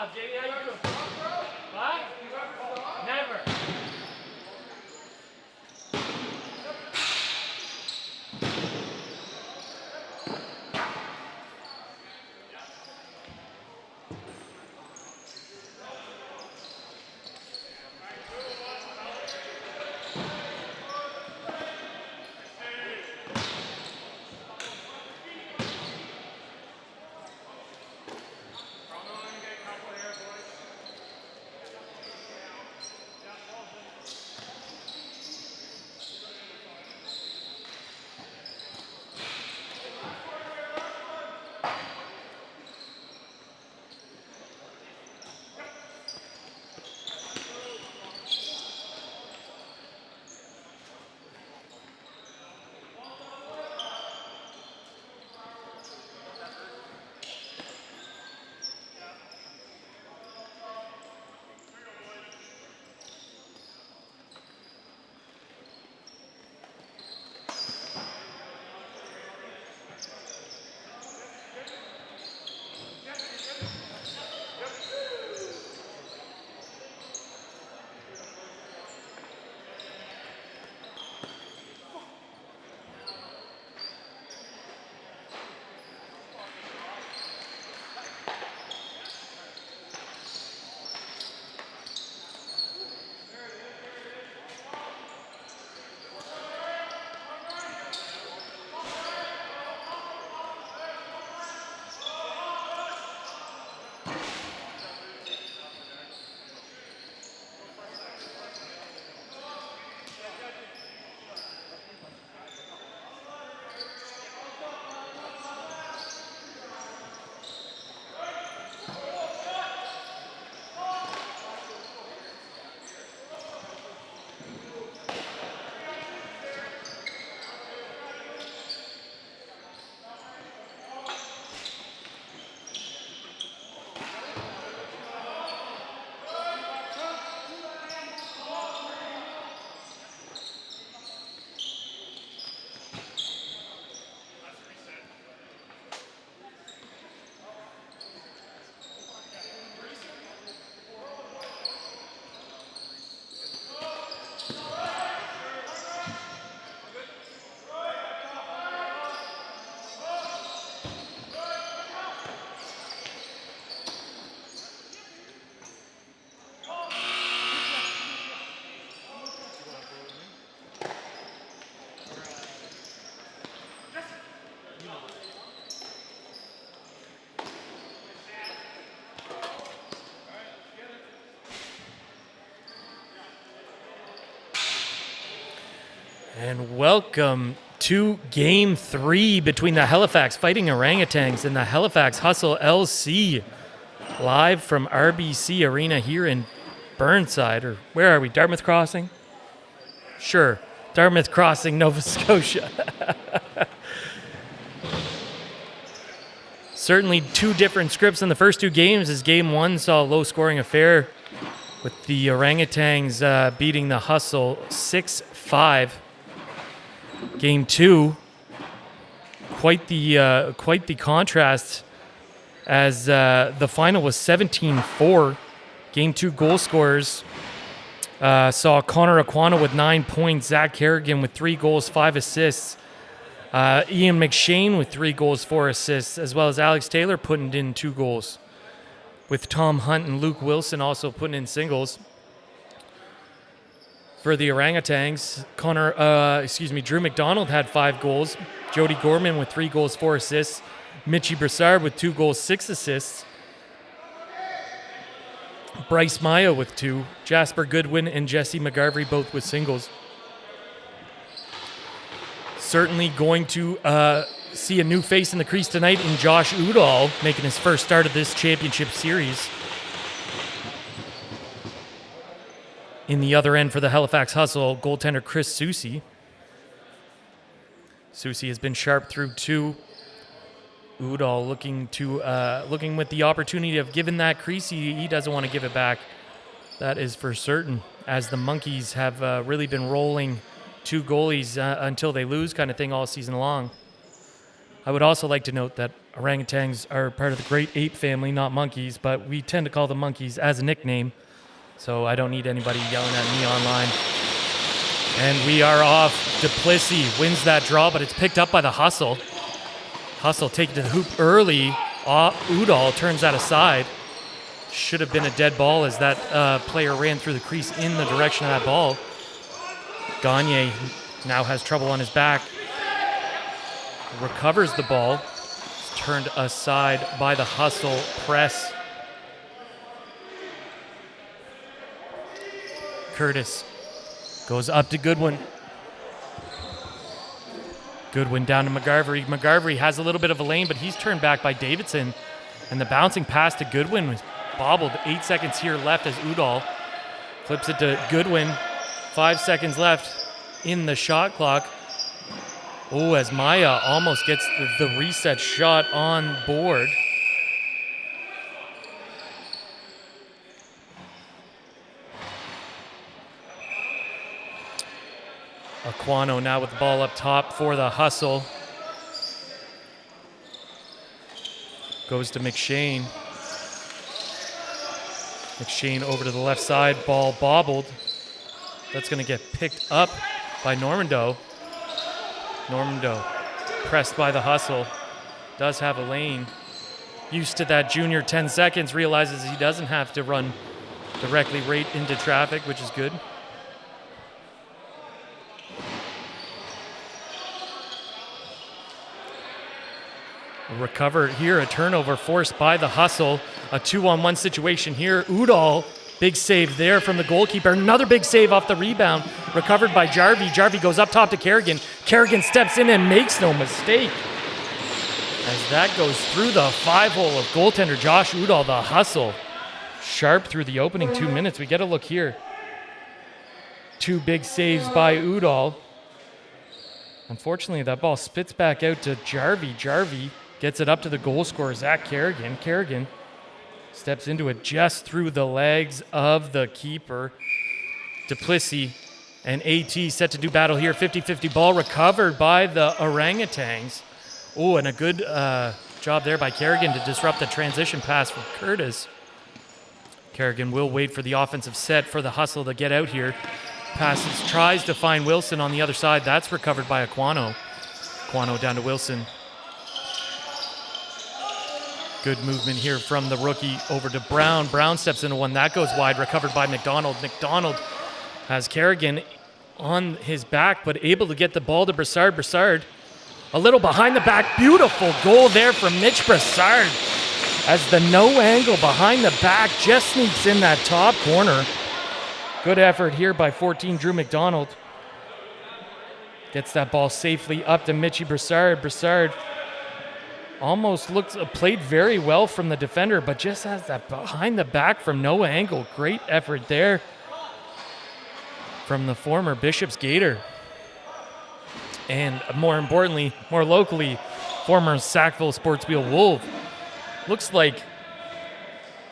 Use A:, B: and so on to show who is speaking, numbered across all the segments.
A: job, JV. How you doing? What? Never. And welcome to Game 3 between the Halifax Fighting Orangutans and the Halifax Hustle LC. Live from RBC Arena here in Burnside, or where are we, Dartmouth Crossing? Sure, Dartmouth Crossing, Nova Scotia. Certainly two different scripts in the first two games, as Game 1 saw a low-scoring affair with the Orangutans beating the Hustle 6-5. Game 2, quite the contrast, as the final was 17-4. Game 2 goal scorers saw Connor Aquana with 9 points, Zach Kerrigan with 3 goals, 5 assists, Ian McShane with 3 goals, 4 assists, as well as Alex Taylor putting in 2 goals, with Tom Hunt and Luke Wilson also putting in singles. For the Orangutans, Drew McDonald had 5 goals. Jody Gorman with 3 goals, 4 assists. Mitchie Broussard with 2 goals, 6 assists. Bryce Maya with 2. Jasper Goodwin and Jesse McGarvey both with singles. Certainly going to see a new face in the crease tonight in Josh Udall, making his first start of this championship series. In the other end for the Halifax Hustle, goaltender Chris Soucy. Soucy has been sharp through 2. Udall looking with the opportunity of giving that crease. He doesn't want to give it back. That is for certain, as the Monkeys have really been rolling 2 goalies until they lose kind of thing all season long. I would also like to note that orangutans are part of the great ape family, not monkeys, but we tend to call them monkeys as a nickname, so I don't need anybody yelling at me online. And we are off. Duplessis wins that draw, but it's picked up by the Hustle. Hustle taken to the hoop early. Udall turns that aside. Should have been a dead ball as that player ran through the crease in the direction of that ball. Gagne now has trouble on his back. Recovers the ball. It's turned aside by the Hustle press. Curtis goes up to Goodwin. Goodwin down to McGarvery. McGarvery has a little bit of a lane, but he's turned back by Davidson. And the bouncing pass to Goodwin was bobbled. 8 seconds here left as Udall flips it to Goodwin. 5 seconds left in the shot clock. Oh, as Maya almost gets the reset shot on board. Aquano now with the ball up top for the Hustle. Goes to McShane. McShane over to the left side, ball bobbled. That's going to get picked up by Normando. Normando pressed by the Hustle. Does have a lane. Used to that junior 10 seconds, realizes he doesn't have to run directly right into traffic, which is good. Recover here, a turnover forced by the Hustle. A 2-on-1 situation here. Udall, big save there from the goalkeeper. Another big save off the rebound. Recovered by Jarvie. Jarvie goes up top to Kerrigan. Kerrigan steps in and makes no mistake. As that goes through the 5-hole of goaltender Josh Udall, the Hustle. Sharp through the opening 2 minutes. We get a look here. 2 big saves by Udall. Unfortunately, that ball spits back out to Jarvie. Jarvie gets it up to the goal scorer, Zach Kerrigan. Kerrigan steps into it just through the legs of the keeper. Duplessis and AT set to do battle here. 50-50 ball recovered by the Orangutans. Oh, and a good job there by Kerrigan to disrupt the transition pass from Curtis. Kerrigan will wait for the offensive set for the Hustle to get out here. Passes, tries to find Wilson on the other side. That's recovered by Aquano. Aquano down to Wilson. Good movement here from the rookie over to Brown. Brown steps into one. That goes wide, recovered by McDonald. McDonald has Kerrigan on his back, but able to get the ball to Brassard. Brassard, a little behind the back. Beautiful goal there from Mitch Brassard as the no angle behind the back just sneaks in that top corner. Good effort here by 14, Drew McDonald. Gets that ball safely up to Mitchie Brassard. Brassard almost looks played very well from the defender, but just has that behind the back from no angle. Great effort there from the former Bishop's Gator. And more importantly, more locally, former Sackville Sports Wheel Wolf. Looks like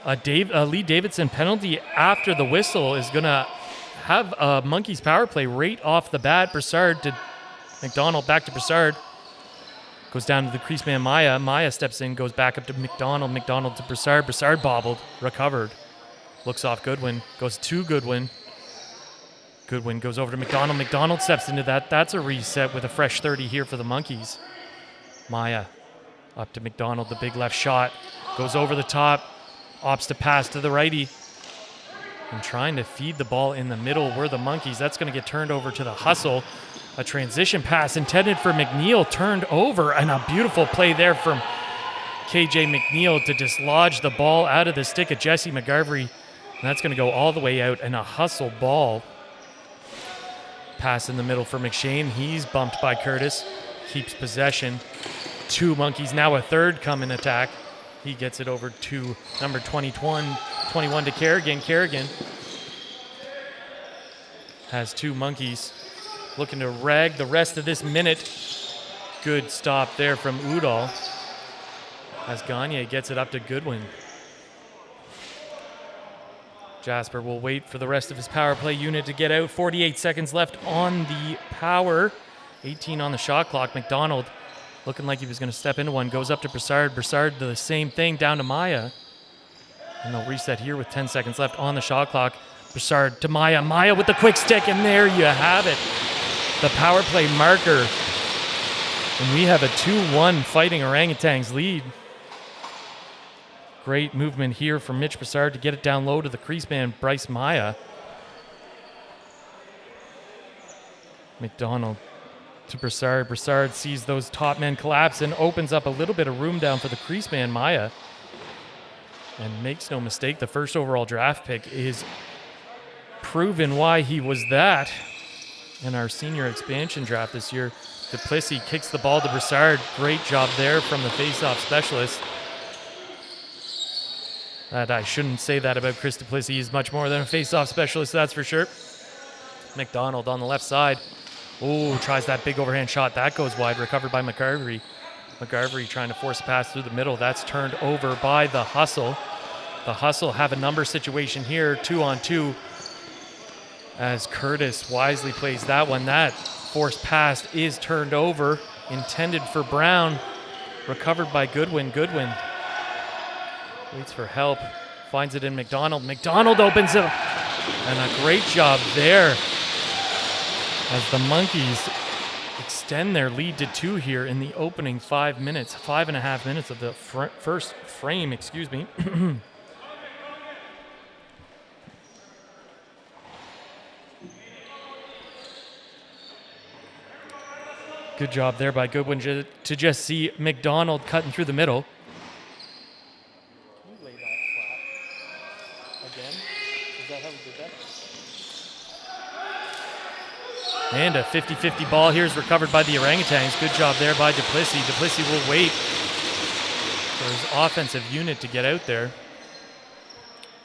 A: a Lee Davidson penalty after the whistle is going to have a Monkeys power play right off the bat. Brassard to McDonald, back to Brassard. Goes down to the crease man Maya. Maya steps in, goes back up to McDonald. McDonald to Brassard. Brassard bobbled, recovered. Looks off Goodwin, goes to Goodwin. Goodwin goes over to McDonald. McDonald steps into that. That's a reset with a fresh 30 here for the Monkeys. Maya up to McDonald, the big left shot. Goes over the top, opts to pass to the righty. And trying to feed the ball in the middle were the Monkeys. That's going to get turned over to the Hustle. A transition pass intended for McNeil turned over, and a beautiful play there from KJ McNeil to dislodge the ball out of the stick of Jesse McGarvery. And that's going to go all the way out, and a Hustle ball. Pass in the middle for McShane. He's bumped by Curtis. Keeps possession. 2 Monkeys, now a third come in attack. He gets it over to number 21 to Kerrigan. Kerrigan has 2 Monkeys. Looking to rag the rest of this minute. Good stop there from Udall as Gagne gets it up to Goodwin. Jasper will wait for the rest of his power play unit to get out. 48 seconds left on the power. 18 on the shot clock. McDonald looking like he was going to step into one. Goes up to Broussard. Broussard, the same thing, down to Maya. And they'll reset here with 10 seconds left on the shot clock. Broussard to Maya. Maya with the quick stick, and there you have it. The power play marker. And we have a 2-1 Fighting Orangutans lead. Great movement here from Mitch Broussard to get it down low to the crease man, Bryce Maya. McDonald to Broussard. Broussard sees those top men collapse and opens up a little bit of room down for the crease man, Maya. And makes no mistake, the first overall draft pick is proven why he was that in our senior expansion draft this year. Duplessis kicks the ball to Broussard. Great job there from the face-off specialist. I shouldn't say that about Chris Duplessis. He's much more than a face-off specialist, that's for sure. McDonald on the left side. Oh, tries that big overhand shot. That goes wide, recovered by McGarvey. McGarvey trying to force a pass through the middle. That's turned over by the Hustle. The Hustle have a number situation here, 2-on-2. As Curtis wisely plays that one. That forced pass is turned over, intended for Brown. Recovered by Goodwin. Goodwin waits for help, finds it in McDonald. McDonald opens it, and a great job there as the Monkeys extend their lead to 2 here in the opening 5 minutes, 5.5 minutes of the first frame, excuse me. Good job there by Goodwin to just see McDonald cutting through the middle. Can you lay that flat again? Is that how we did that? And a 50-50 ball here is recovered by the Orangutans. Good job there by Duplessis. Duplessis will wait for his offensive unit to get out there.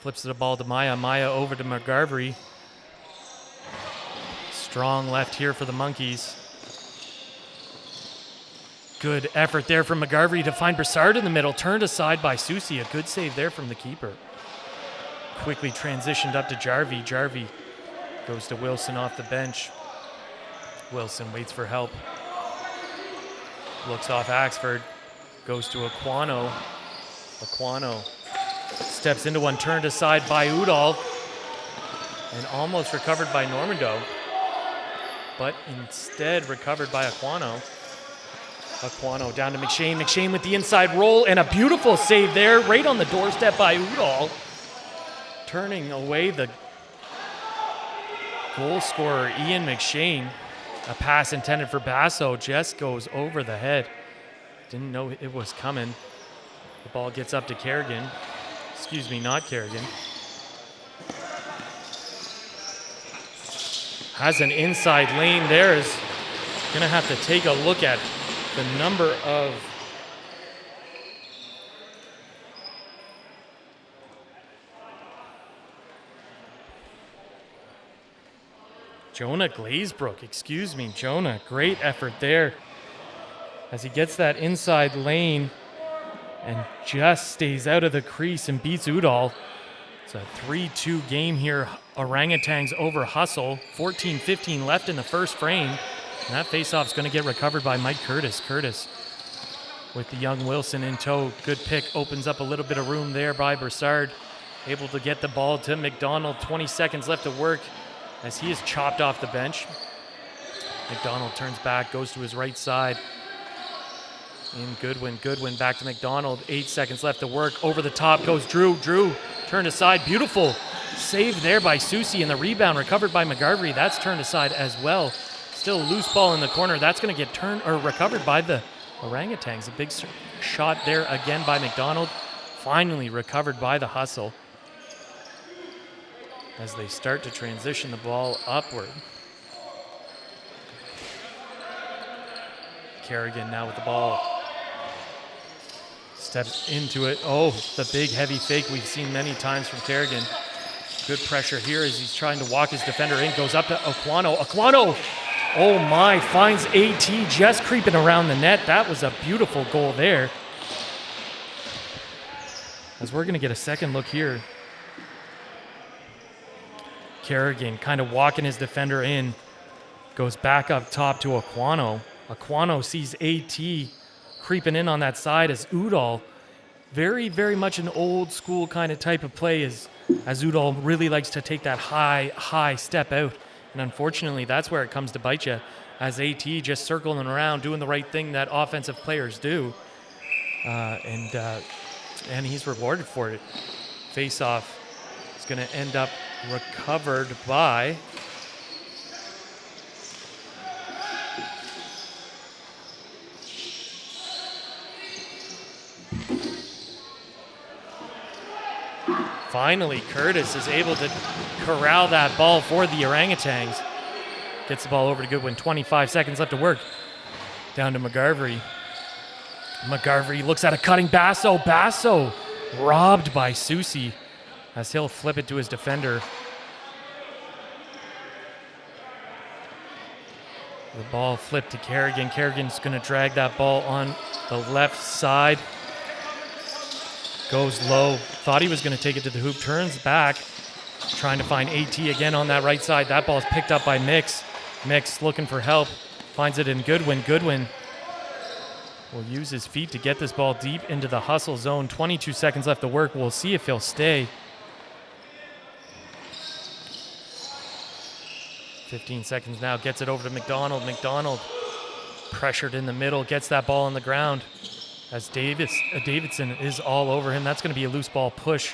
A: Flips the ball to Maya. Maya over to McGarvey. Strong left here for the Monkeys. Good effort there from McGarvey to find Broussard in the middle. Turned aside by Susie. A good save there from the keeper. Quickly transitioned up to Jarvie. Jarvie goes to Wilson off the bench. Wilson waits for help. Looks off Axford. Goes to Aquano. Aquano steps into one, turned aside by Udall. And almost recovered by Normando. But instead recovered by Aquano. Aquano down to McShane. McShane with the inside roll and a beautiful save there, right on the doorstep by Udall. Turning away the goal scorer, Ian McShane. A pass intended for Basso just goes over the head. Didn't know it was coming. The ball gets up to Kerrigan. Excuse me, not Kerrigan. Has an inside lane there. Is gonna have to take a look at the number of Jonah Glazebrook, excuse me, Jonah, great effort there as he gets that inside lane and just stays out of the crease and beats Udall. It's a 3-2 game here. Orangutans over Hustle. 14-15 left in the first frame. And that faceoff is going to get recovered by Mike Curtis. Curtis with the young Wilson in tow. Good pick, opens up a little bit of room there by Broussard. Able to get the ball to McDonald. 20 seconds left to work as he is chopped off the bench. McDonald turns back, goes to his right side. In Goodwin. Goodwin back to McDonald. 8 seconds left to work. Over the top goes Drew. Drew turned aside. Beautiful save there by Susie, and the rebound recovered by McGarvey. That's turned aside as well. Still a loose ball in the corner. That's going to get turned or recovered by the Orangutans. A big shot there again by McDonald. Finally recovered by the Hustle as they start to transition the ball upward. Kerrigan now with the ball. Steps into it. Oh, the big heavy fake we've seen many times from Kerrigan. Good pressure here as he's trying to walk his defender in. Goes up to Aquano. Aquano! Oh my, finds AT just creeping around the net. That was a beautiful goal there. As we're going to get a second look here. Kerrigan kind of walking his defender in. Goes back up top to Aquano. Aquano sees AT creeping in on that side as Udall, very, very much an old school kind of type of play as Udall really likes to take that high step out. And unfortunately, that's where it comes to bite you, as AT just circling around, doing the right thing that offensive players do. And he's rewarded for it. Face-off is going to end up recovered by finally Curtis is able to corral that ball for the Orangutans. Gets the ball over to Goodwin. 25 seconds left to work. Down to McGarvery. McGarvery looks at a cutting Basso. Basso robbed by Susie as he'll flip it to his defender. The ball flipped to Kerrigan. Kerrigan's going to drag that ball on the left side. Goes low. Thought he was going to take it to the hoop. Turns back. Trying to find AT again on that right side. That ball is picked up by Mix. Mix looking for help. Finds it in Goodwin. Goodwin will use his feet to get this ball deep into the hustle zone. 22 seconds left to work. We'll see if he'll stay. 15 seconds now. Gets it over to McDonald. McDonald pressured in the middle. Gets that ball on the ground as Davidson is all over him. That's going to be a loose ball push.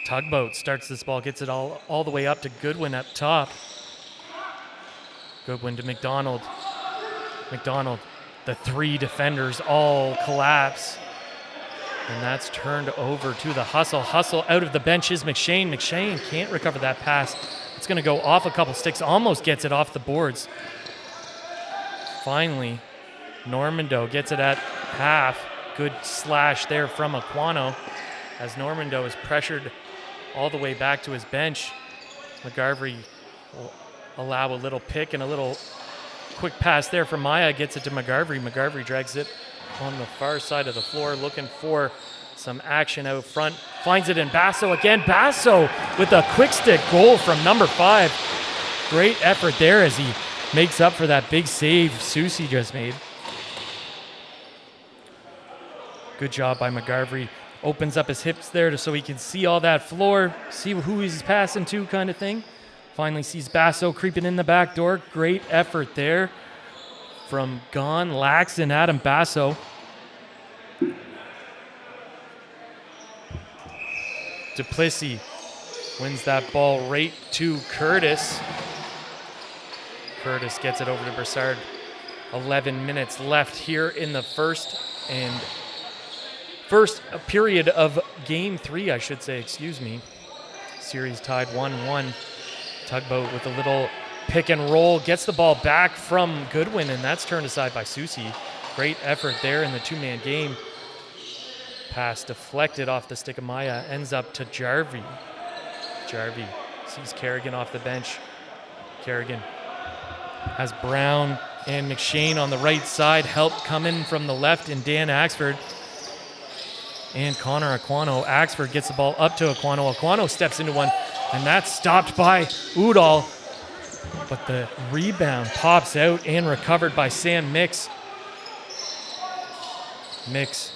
A: Tugboat starts this ball. Gets it all the way up to Goodwin up top. Goodwin to McDonald. McDonald. The three defenders all collapse. And that's turned over to the Hustle. Hustle out of the benches. McShane. McShane can't recover that pass. It's going to go off a couple sticks. Almost gets it off the boards. Finally, Normando gets it at half. Good slash there from Aquano as Normando is pressured all the way back to his bench. McGarvery will allow a little pick and a little quick pass there from Maya. Gets it to McGarvery. McGarvery drags it on the far side of the floor, looking for some action out front. Finds it in Basso again. Basso with a quick stick goal from number 5. Great effort there as he makes up for that big save Susie just made. Good job by McGarvery. Opens up his hips there so he can see all that floor, see who he's passing to kind of thing. Finally sees Basso creeping in the back door. Great effort there from Gon, Lax, and Adam Basso. Duplessis wins that ball right to Curtis. Curtis gets it over to Broussard. 11 minutes left here in the first period of game 3, I should say, excuse me. Series tied 1-1. Tugboat with a little pick and roll, gets the ball back from Goodwin, and that's turned aside by Susie. Great effort there in the two-man game. Pass deflected off the stick of Maya, ends up to Jarvie. Jarvie sees Kerrigan off the bench. Kerrigan has Brown and McShane on the right side. Help coming from the left in Dan Axford. And Connor Aquano. Axford gets the ball up to Aquano. Aquano steps into one, and that's stopped by Udall. But the rebound pops out and recovered by Sam Mix. Mix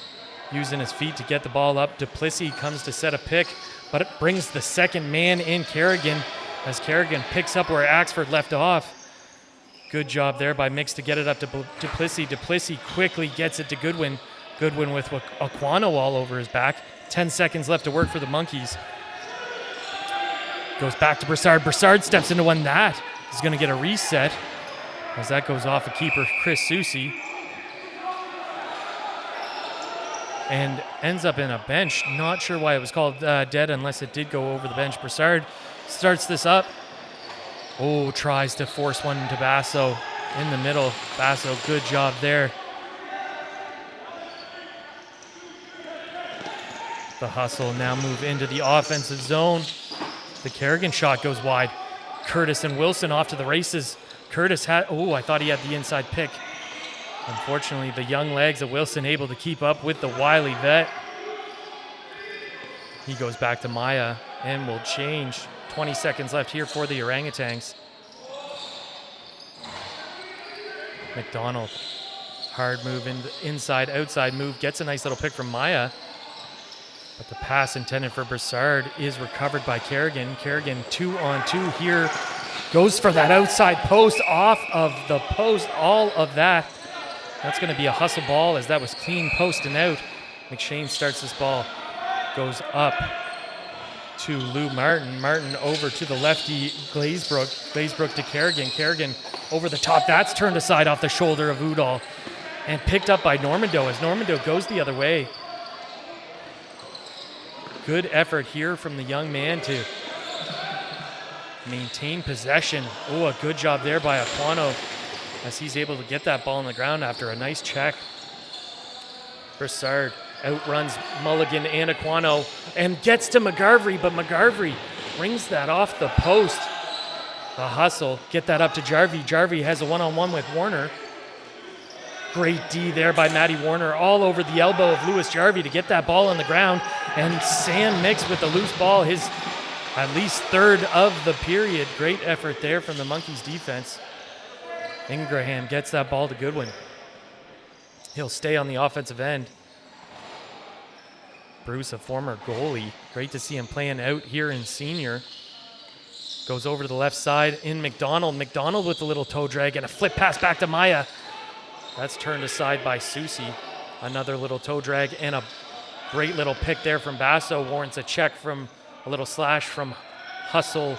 A: using his feet to get the ball up. Duplessis comes to set a pick, but it brings the second man in, Kerrigan, as Kerrigan picks up where Axford left off. Good job there by Mix to get it up to Duplessis. Duplessis quickly gets it to Goodwin. Goodwin with Aquano all over his back. 10 seconds left to work for the Monkeys. Goes back to Broussard. Broussard steps into one. That is going to get a reset as that goes off a keeper, Chris Susie. And ends up in a bench. Not sure why it was called dead unless it did go over the bench. Broussard starts this up. Oh, tries to force one to Basso in the middle. Basso, good job there. The Hustle now move into the offensive zone. The Kerrigan shot goes wide. Curtis and Wilson off to the races. Curtis had, I thought he had the inside pick. Unfortunately, the young legs of Wilson able to keep up with the wily vet. He goes back to Maya and will change. 20 seconds left here for the Orangutans. McDonald Hard move, inside, outside move. Gets a nice little pick from Maya. But the pass intended for Broussard is recovered by Kerrigan. Kerrigan 2-on-2 here. Goes for that outside post, off of the post, all of that. That's going to be a hustle ball as that was clean post and out. McShane starts this ball. Goes up to Lou Martin. Martin over to the lefty Glazebrook. Glazebrook to Kerrigan. Kerrigan over the top. That's turned aside off the shoulder of Udall. And picked up by Normando as Normando goes the other way. Good effort here from the young man to maintain possession. Oh, a good job there by Aquano as he's able to get that ball on the ground after a nice check. Broussard outruns Mulligan and Aquano and gets to McGarvey, but McGarvey brings that off the post. The hustle, get that up to Jarvie. Jarvie has a one-on-one with Warner. Great D there by Matty Warner, all over the elbow of Lewis Jarvie to get that ball on the ground. And Sam Mix with the loose ball, his at least third of the period. Great effort there from the Monkeys defense. Ingraham gets that ball to Goodwin. He'll stay on the offensive end. Bruce, a former goalie. Great to see him playing out here in senior. Goes over to the left side in McDonald. McDonald with a little toe drag and a flip pass back to Maya. That's turned aside by Susi. Another little toe drag and a great little pick there from Basso. Warrants a check from a little slash from Hustle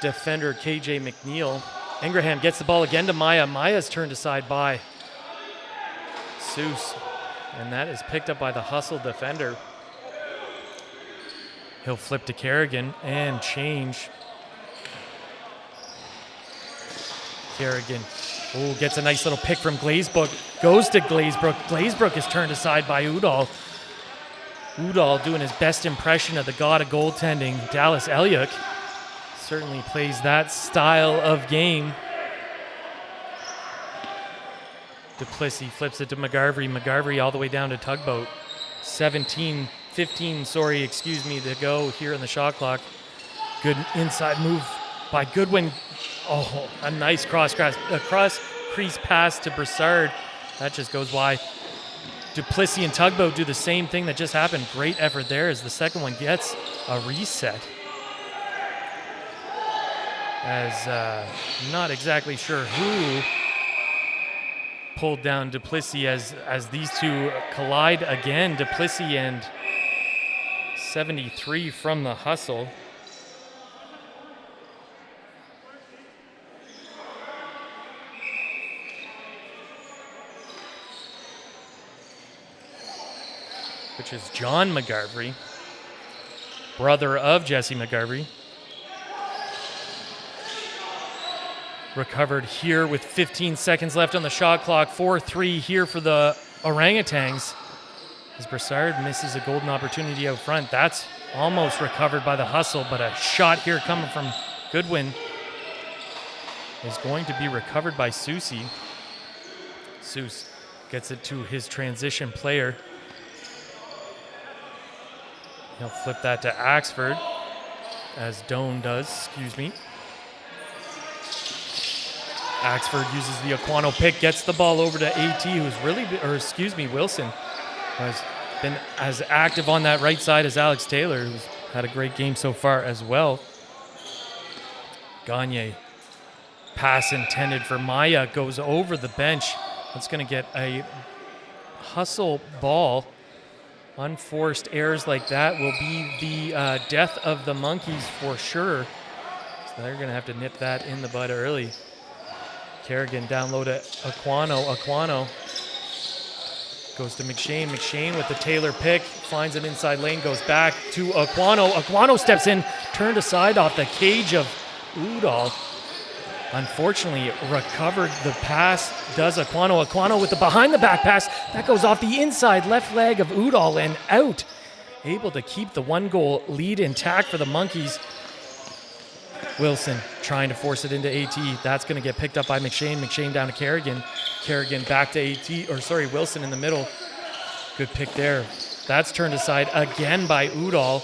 A: defender KJ McNeil. Ingraham gets the ball again to Maya. Maya's turned aside by Seuss. And that is picked up by the Hustle defender. He'll flip to Kerrigan and change. Kerrigan. Oh, gets a nice little pick from Glazebrook. Goes to Glazebrook. Glazebrook is turned aside by Udall. Udall doing his best impression of the god of goaltending, Dallas Eliuk. Certainly plays that style of game. Duplessis flips it to McGarvey. McGarvey all the way down to Tugboat. 15 to go here in the shot clock. Good inside move by Goodwin. Oh, a nice cross crease pass to Broussard. That just goes wide. Duplessis and Tugboat do the same thing that just happened. Great effort there as the second one gets a reset. As not exactly sure who pulled down Duplessis as these two collide again. Duplessis and 73 from the Hustle. Which is John McGarvey, brother of Jesse McGarvey. Recovered here with 15 seconds left on the shot clock. 4-3 here for the Orangutans. As Broussard misses a golden opportunity out front. That's almost recovered by the Hustle, but a shot here coming from Goodwin is going to be recovered by Susi. Seuss gets it to his transition player. He'll flip that to Axford, as Doan does, Axford uses the Aquano pick, gets the ball over to AT, Wilson, has been as active on that right side as Alex Taylor, who's had a great game so far as well. Gagne, pass intended for Maya, goes over the bench. That's going to get a Hustle ball. Unforced errors like that will be the death of the Monkeys for sure. So they're going to have to nip that in the bud early. Kerrigan down low to Aquano. Aquano goes to McShane. McShane with the Taylor pick. Finds an inside lane. Goes back to Aquano. Aquano steps in. Turned aside off the cage of Udall. Unfortunately, recovered the pass. Does Aquano. Aquano with the behind the back pass. That goes off the inside left leg of Udall and out. Able to keep the 1-goal lead intact for the Monkeys. Wilson trying to force it into AT. That's going to get picked up by McShane. McShane down to Kerrigan. Kerrigan back to Wilson in the middle. Good pick there. That's turned aside again by Udall.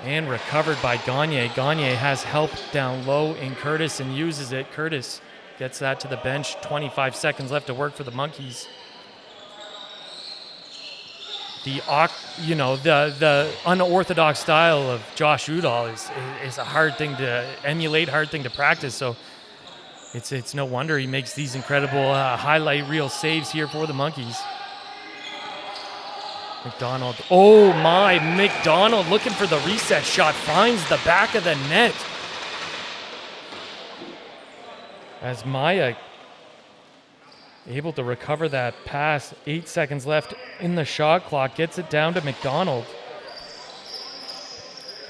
A: And recovered by Gagne. Gagne has help down low in Curtis and uses it. Curtis gets that to the bench. 25 seconds left to work for the Monkeys. The unorthodox style of Josh Udall is a hard thing to emulate, hard thing to practice. So it's no wonder he makes these incredible highlight reel saves here for the Monkeys. McDonald. Oh my, McDonald looking for the reset shot, finds the back of the net. As Maya able to recover that pass, 8 seconds left in the shot clock, gets it down to McDonald.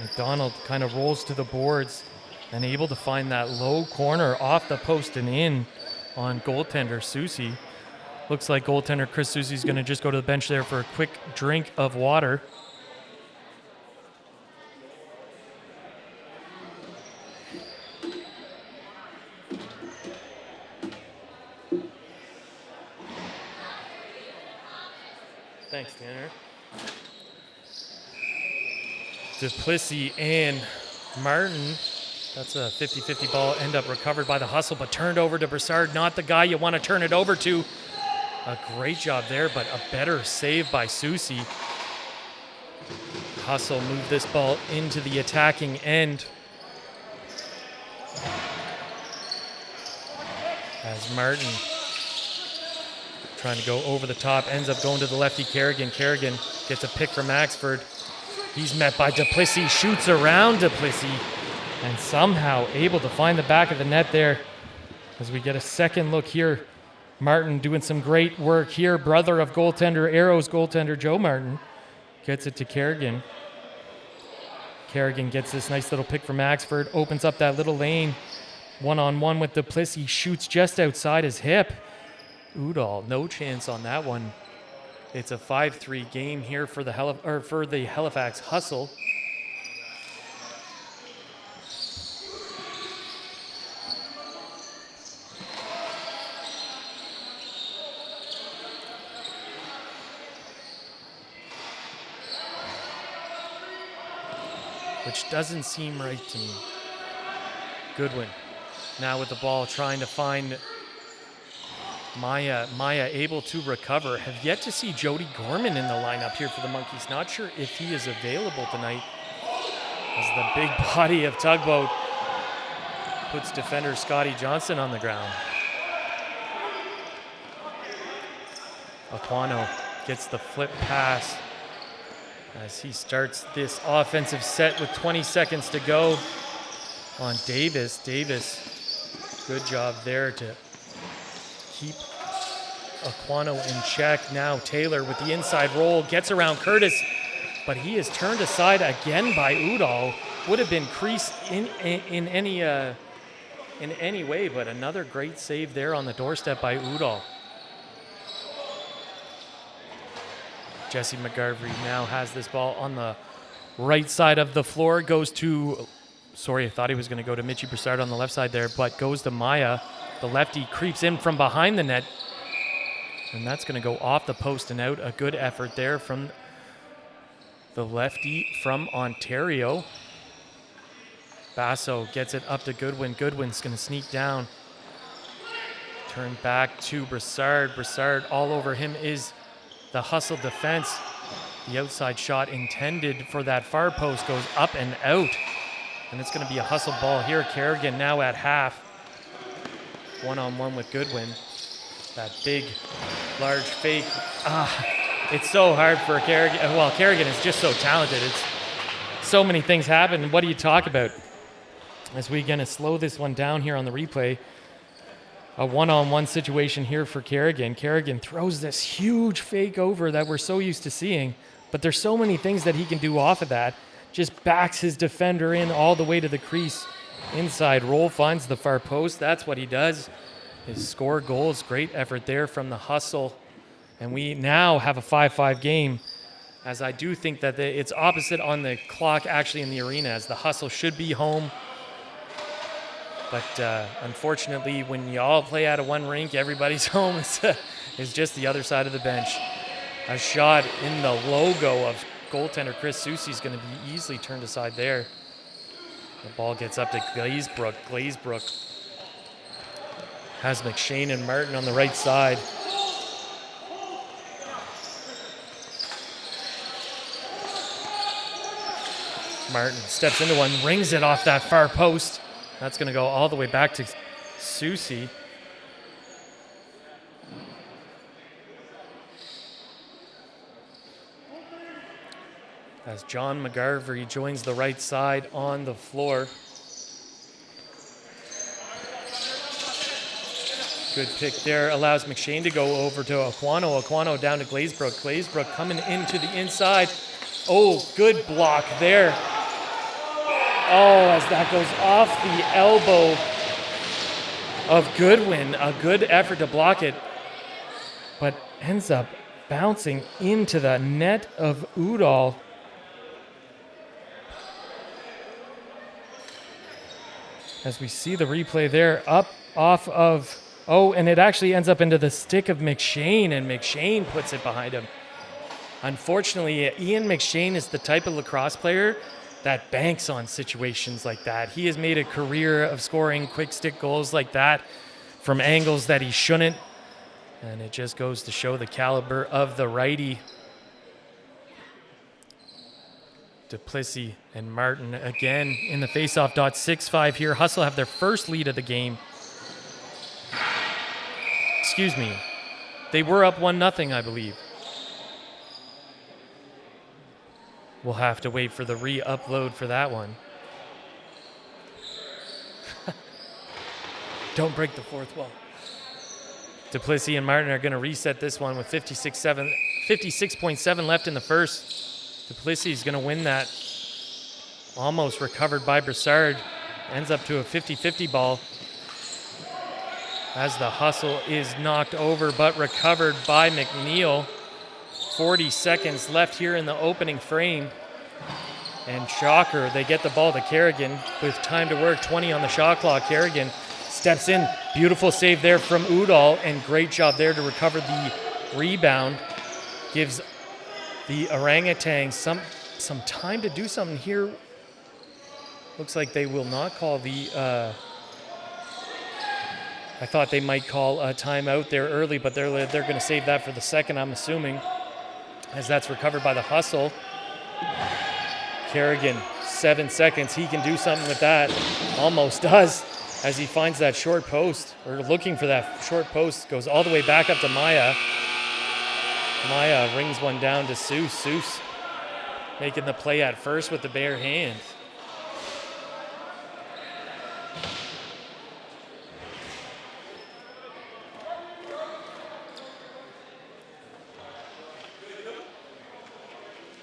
A: McDonald kind of rolls to the boards and able to find that low corner off the post and in on goaltender Susie. Looks like goaltender Chris Susie's going to just go to the bench there for a quick drink of water. Thanks, Tanner. Duplessis and Martin. That's a 50-50 ball, end up recovered by the Hustle, but turned over to Broussard. Not the guy you want to turn it over to. A great job there, but a better save by Susie. Hustle moved this ball into the attacking end. As Martin trying to go over the top, ends up going to the lefty Kerrigan. Kerrigan gets a pick from Axford. He's met by Duplessis, shoots around Duplessis, and somehow able to find the back of the net there. As we get a second look here, Martin doing some great work here. Brother of goaltender, Arrows goaltender Joe Martin gets it to Kerrigan. Kerrigan gets this nice little pick from Axford, opens up that little lane. One-on-one with Duplessis, shoots just outside his hip. Udall, no chance on that one. It's a 5-3 game here for the Halifax Hustle. Which doesn't seem right to me. Goodwin now with the ball, trying to find Maya. Maya able to recover. Have yet to see Jody Gorman in the lineup here for the Monkeys. Not sure if he is available tonight, as the big body of Tugboat puts defender Scotty Johnson on the ground. Aquano gets the flip pass as he starts this offensive set with 20 seconds to go on Davis. Davis, good job there to keep Aquano in check. Now Taylor with the inside roll, gets around Curtis, but he is turned aside again by Udall. Would have been creased in any way, but another great save there on the doorstep by Udall. Jesse McGarvey now has this ball on the right side of the floor. Goes to, I thought he was going to go to Mitchie Broussard on the left side there, but goes to Maya. The lefty creeps in from behind the net, and that's going to go off the post and out. A good effort there from the lefty from Ontario. Basso gets it up to Goodwin. Goodwin's going to sneak down. Turn back to Broussard. Broussard, all over him is the Hustle defense. The outside shot intended for that far post goes up and out. And it's going to be a Hustle ball here. Kerrigan now at half. One-on-one with Goodwin. That big, large fake. It's so hard for Kerrigan. Well, Kerrigan is just so talented. It's so many things happen. What do you talk about? As we're going to slow this one down here on the replay. A one-on-one situation here for Kerrigan. Kerrigan throws this huge fake over that we're so used to seeing, but there's so many things that he can do off of that. Just backs his defender in all the way to the crease. Inside roll, finds the far post. That's what he does. His score goals. Great effort there from the Hustle. And we now have a 5-5 game, as I do think that it's opposite on the clock actually in the arena, as the Hustle should be home. But unfortunately, when you all play out of one rink, everybody's home is just the other side of the bench. A shot in the logo of goaltender Chris Susie is going to be easily turned aside there. The ball gets up to Glazebrook. Glazebrook Has McShane and Martin on the right side. Martin steps into one, rings it off that far post. That's going to go all the way back to Susie. As John McGarvey joins the right side on the floor. Good pick there. Allows McShane to go over to Aquano. Aquano down to Glazebrook. Glazebrook coming into the inside. Oh, good block there. Oh, as that goes off the elbow of Goodwin. A good effort to block it, but ends up bouncing into the net of Udall. As we see the replay there, up off of, oh, and it actually ends up into the stick of McShane, and McShane puts it behind him. Unfortunately, Ian McShane is the type of lacrosse player that banks on situations like that. He has made a career of scoring quick stick goals like that from angles that he shouldn't, and it just goes to show the caliber of the righty. Duplessis and Martin again in the faceoff dot. 6-5 here. Hustle have their first lead of the game. Excuse me. They were up 1-0, I believe. We'll have to wait for the re-upload for that one. Don't break the fourth wall. Duplessis and Martin are going to reset this one with 56.7 left in the first. Duplessis is going to win that. Almost recovered by Broussard. Ends up to a 50-50 ball. As the hustle is knocked over, but recovered by McNeil. 40 seconds left here in the opening frame. And shocker, they get the ball to Kerrigan with time to work. 20 on the shot clock. Kerrigan steps in. Beautiful save there from Udall, and great job there to recover the rebound. Gives the Orangutans some time to do something here. Looks like they will not call the... I thought they might call a timeout there early, but they're going to save that for the second, I'm assuming, as that's recovered by the hustle. Kerrigan, 7 seconds. He can do something with that. Almost does, as he finds that short post, or looking for that short post. Goes all the way back up to Maya. Maya rings one down to Seuss. Seuss making the play at first with the bare hand.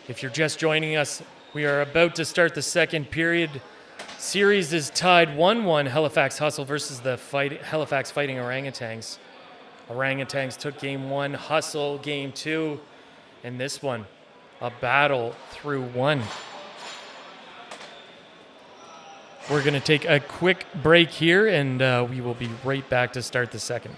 A: If you're just joining us, we are about to start the second period. Series is tied 1-1, Halifax Hustle versus the Halifax Fighting Orangutans. Orangutans took game 1, Hustle game 2, and this one, a battle through 1. We're going to take a quick break here, and we will be right back to start the second.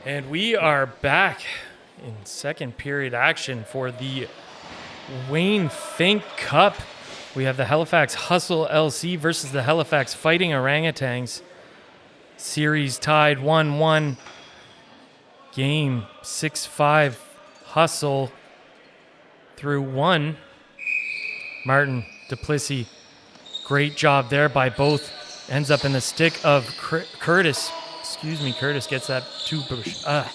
A: And we are back in second period action for the Wayne Finck Cup. We have the Halifax Hustle LC versus the Halifax Fighting Orangutans. Series tied 1-1. Game 6-5 Hustle through one. Martin, Duplessis, great job there by both. Ends up in the stick of Curtis. Curtis gets that to Broussard.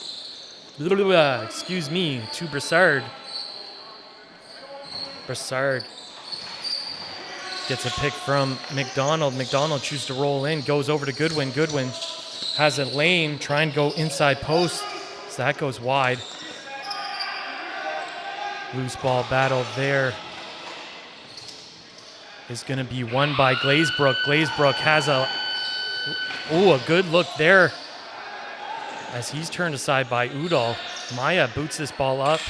A: Broussard gets a pick from McDonald. McDonald chooses to roll in, goes over to Goodwin. Goodwin has a lane, trying to go inside post. So that goes wide. Loose ball battle there is going to be won by Glazebrook. Glazebrook has a good look there as he's turned aside by Udall. Maya boots this ball up,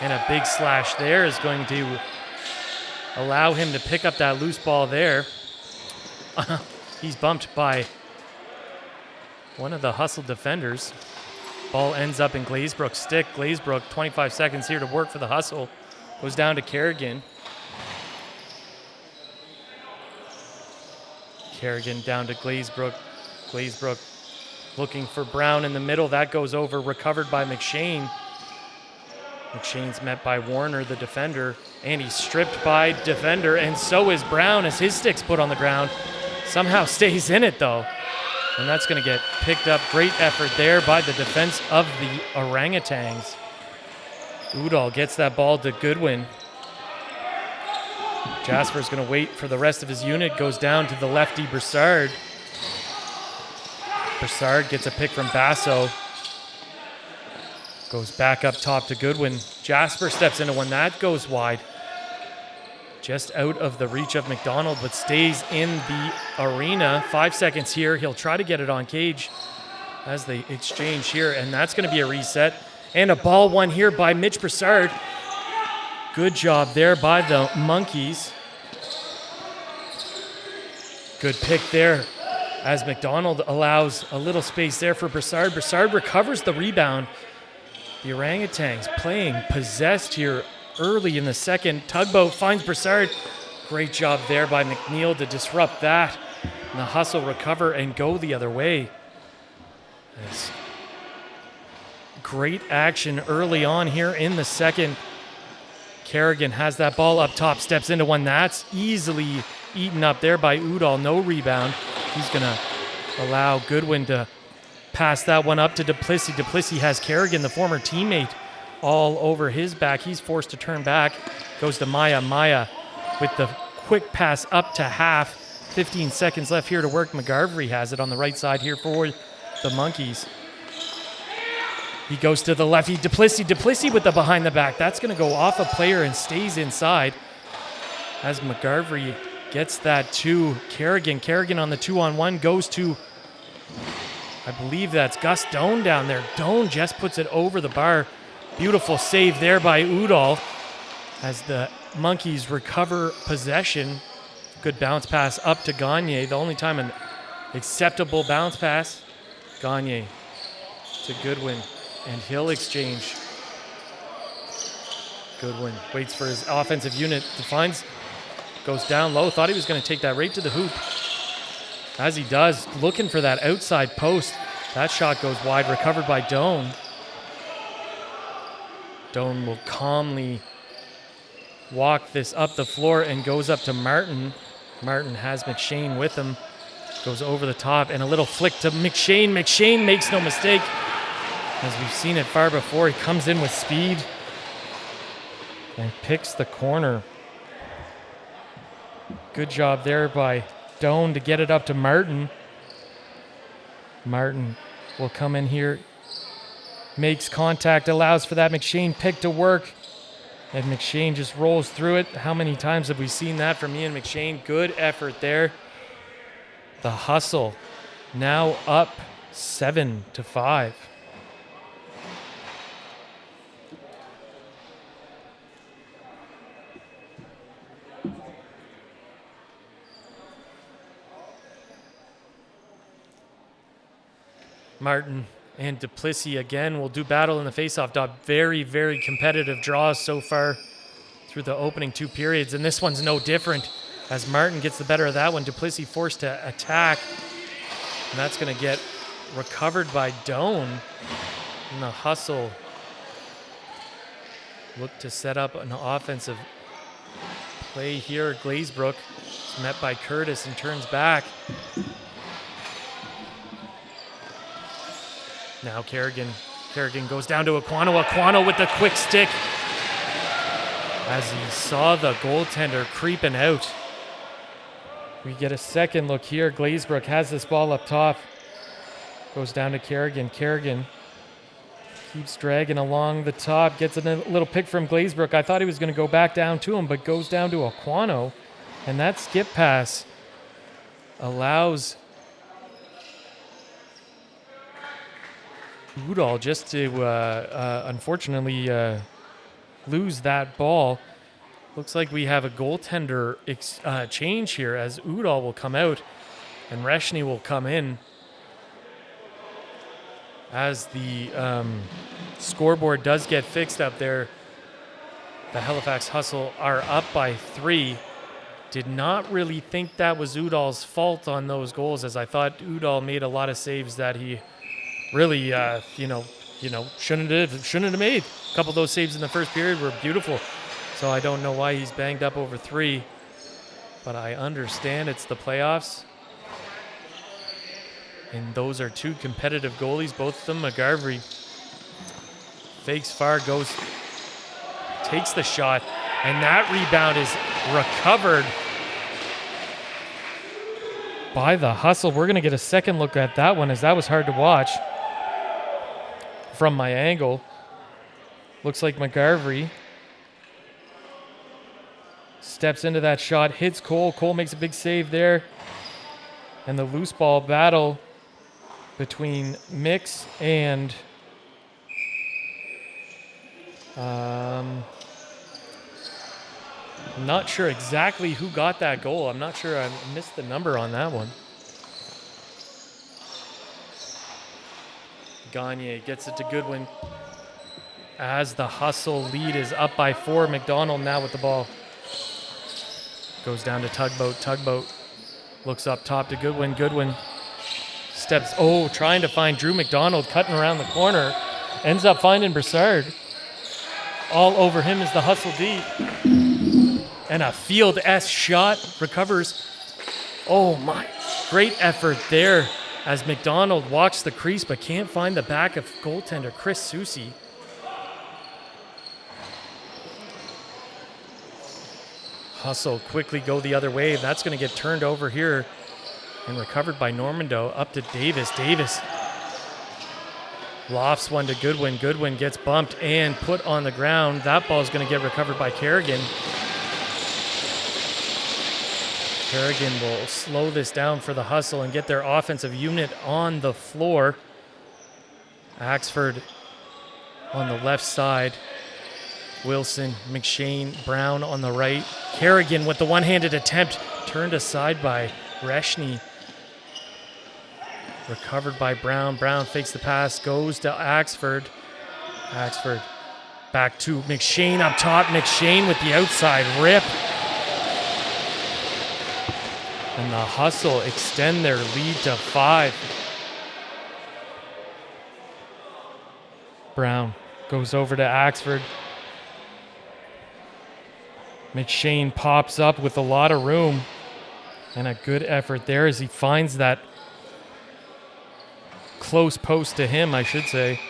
A: and a big slash there is going to allow him to pick up that loose ball there. He's bumped by one of the Hustle defenders. Ball ends up in Glazebrook's stick. Glazebrook, 25 seconds here to work for the Hustle. Goes down to Kerrigan. Kerrigan down to Glazebrook. Glazebrook looking for Brown in the middle. That goes over, recovered by McShane. McShane's met by Warner, the defender, and he's stripped by defender, and so is Brown as his stick's put on the ground. Somehow stays in it, though. And that's going to get picked up. Great effort there by the defense of the Orangutans. Udall gets that ball to Goodwin. Jasper's going to wait for the rest of his unit. Goes down to the lefty, Broussard. Broussard gets a pick from Basso. Goes back up top to Goodwin. Jasper steps into one. That goes wide. Just out of the reach of McDonald, but stays in the arena. 5 seconds here. He'll try to get it on cage as they exchange here, and that's going to be a reset. And a ball won here by Mitch Broussard. Good job there by the Monkeys. Good pick there as McDonald allows a little space there for Broussard. Broussard recovers the rebound. The Orangutans playing possessed here early in the second. Tugboat finds Broussard. Great job there by McNeil to disrupt that. And the Hustle recover and go the other way. That's great action early on here in the second. Kerrigan has that ball up top, steps into one. That's easily eaten up there by Udall. No rebound. He's going to allow Goodwin to pass that one up to Duplessis. Duplessis has Kerrigan, the former teammate, all over his back. He's forced to turn back. Goes to Maya. Maya with the quick pass up to half. 15 seconds left here to work. McGarvery has it on the right side here for the Monkeys. He goes to the lefty. Duplessis with the behind the back. That's going to go off a player and stays inside as McGarvery gets that to Kerrigan. Kerrigan on the 2-on-1 goes to, I believe that's Gus Doan down there. Doan just puts it over the bar. Beautiful save there by Udall as the Monkeys recover possession. Good bounce pass up to Gagne. The only time an acceptable bounce pass. Gagne to Goodwin, and he'll exchange. Goodwin waits for his offensive unit. Defines, goes down low. Thought he was going to take that right to the hoop. As he does, looking for that outside post. That shot goes wide, recovered by Doan. Doan will calmly walk this up the floor and goes up to Martin. Martin has McShane with him. Goes over the top and a little flick to McShane. McShane makes no mistake. As we've seen it far before, he comes in with speed and picks the corner. Good job there by Doan to get it up to Martin. Martin will come in here, makes contact, allows for that McShane pick to work, and McShane just rolls through it. How many times have we seen that from Ian McShane? Good effort there. The Hustle now up 7-5. Martin And Duplessis again will do battle in the faceoff dot. Very, very competitive draws so far through the opening 2 periods. And this one's no different as Martin gets the better of that one. Duplessis forced to attack. And that's going to get recovered by Doan. And the Hustle look to set up an offensive play here. Glazebrook is met by Curtis and turns back. Now Kerrigan goes down to Aquano. Aquano with the quick stick as he saw the goaltender creeping out. We get a second look here. Glazebrook has this ball up top. Goes down to Kerrigan. Kerrigan keeps dragging along the top. Gets a little pick from Glazebrook. I thought he was going to go back down to him, but goes down to Aquano. And that skip pass allows Udall just to unfortunately lose that ball. Looks like we have a goaltender change here as Udall will come out and Reshny will come in as the scoreboard does get fixed up there. The Halifax Hustle are up by 3. Did not really think that was Udall's fault on those goals, as I thought Udall made a lot of saves that he really, shouldn't have made. A couple of those saves in the first period were beautiful. So I don't know why he's banged up over 3. But I understand it's the playoffs. And those are 2 competitive goalies, both of them. McGarvey fakes far, takes the shot. And that rebound is recovered by the Hustle. We're going to get a second look at that one, as that was hard to watch from my angle. Looks like McGarvey steps into that shot, hits Cole. Cole makes a big save there. And the loose ball battle between Mix and I'm not sure exactly who got that goal. I'm not sure. I missed the number on that one. Gagne gets it to Goodwin as the Hustle lead is up by 4. McDonald now with the ball. Goes down to Tugboat. Tugboat looks up top to Goodwin. Goodwin steps, trying to find Drew McDonald, cutting around the corner. Ends up finding Broussard. All over him is the Hustle D. And a Field S shot, recovers. Oh my, great effort there as McDonald walks the crease but can't find the back of goaltender Chris Soucy. Hustle quickly go the other way. That's going to get turned over here and recovered by Normando. Up to Davis. Davis lofts one to Goodwin. Goodwin gets bumped and put on the ground. That ball is going to get recovered by Kerrigan. Kerrigan will slow this down for the Hustle and get their offensive unit on the floor. Axford on the left side. Wilson, McShane, Brown on the right. Kerrigan with the one-handed attempt, turned aside by Reshny. Recovered by Brown. Brown fakes the pass, goes to Axford. Axford back to McShane up top. McShane with the outside rip. And the Hustle extend their lead to 5. Brown goes over to Axford. McShane pops up with a lot of room and a good effort there as he finds that close post to him, I should say,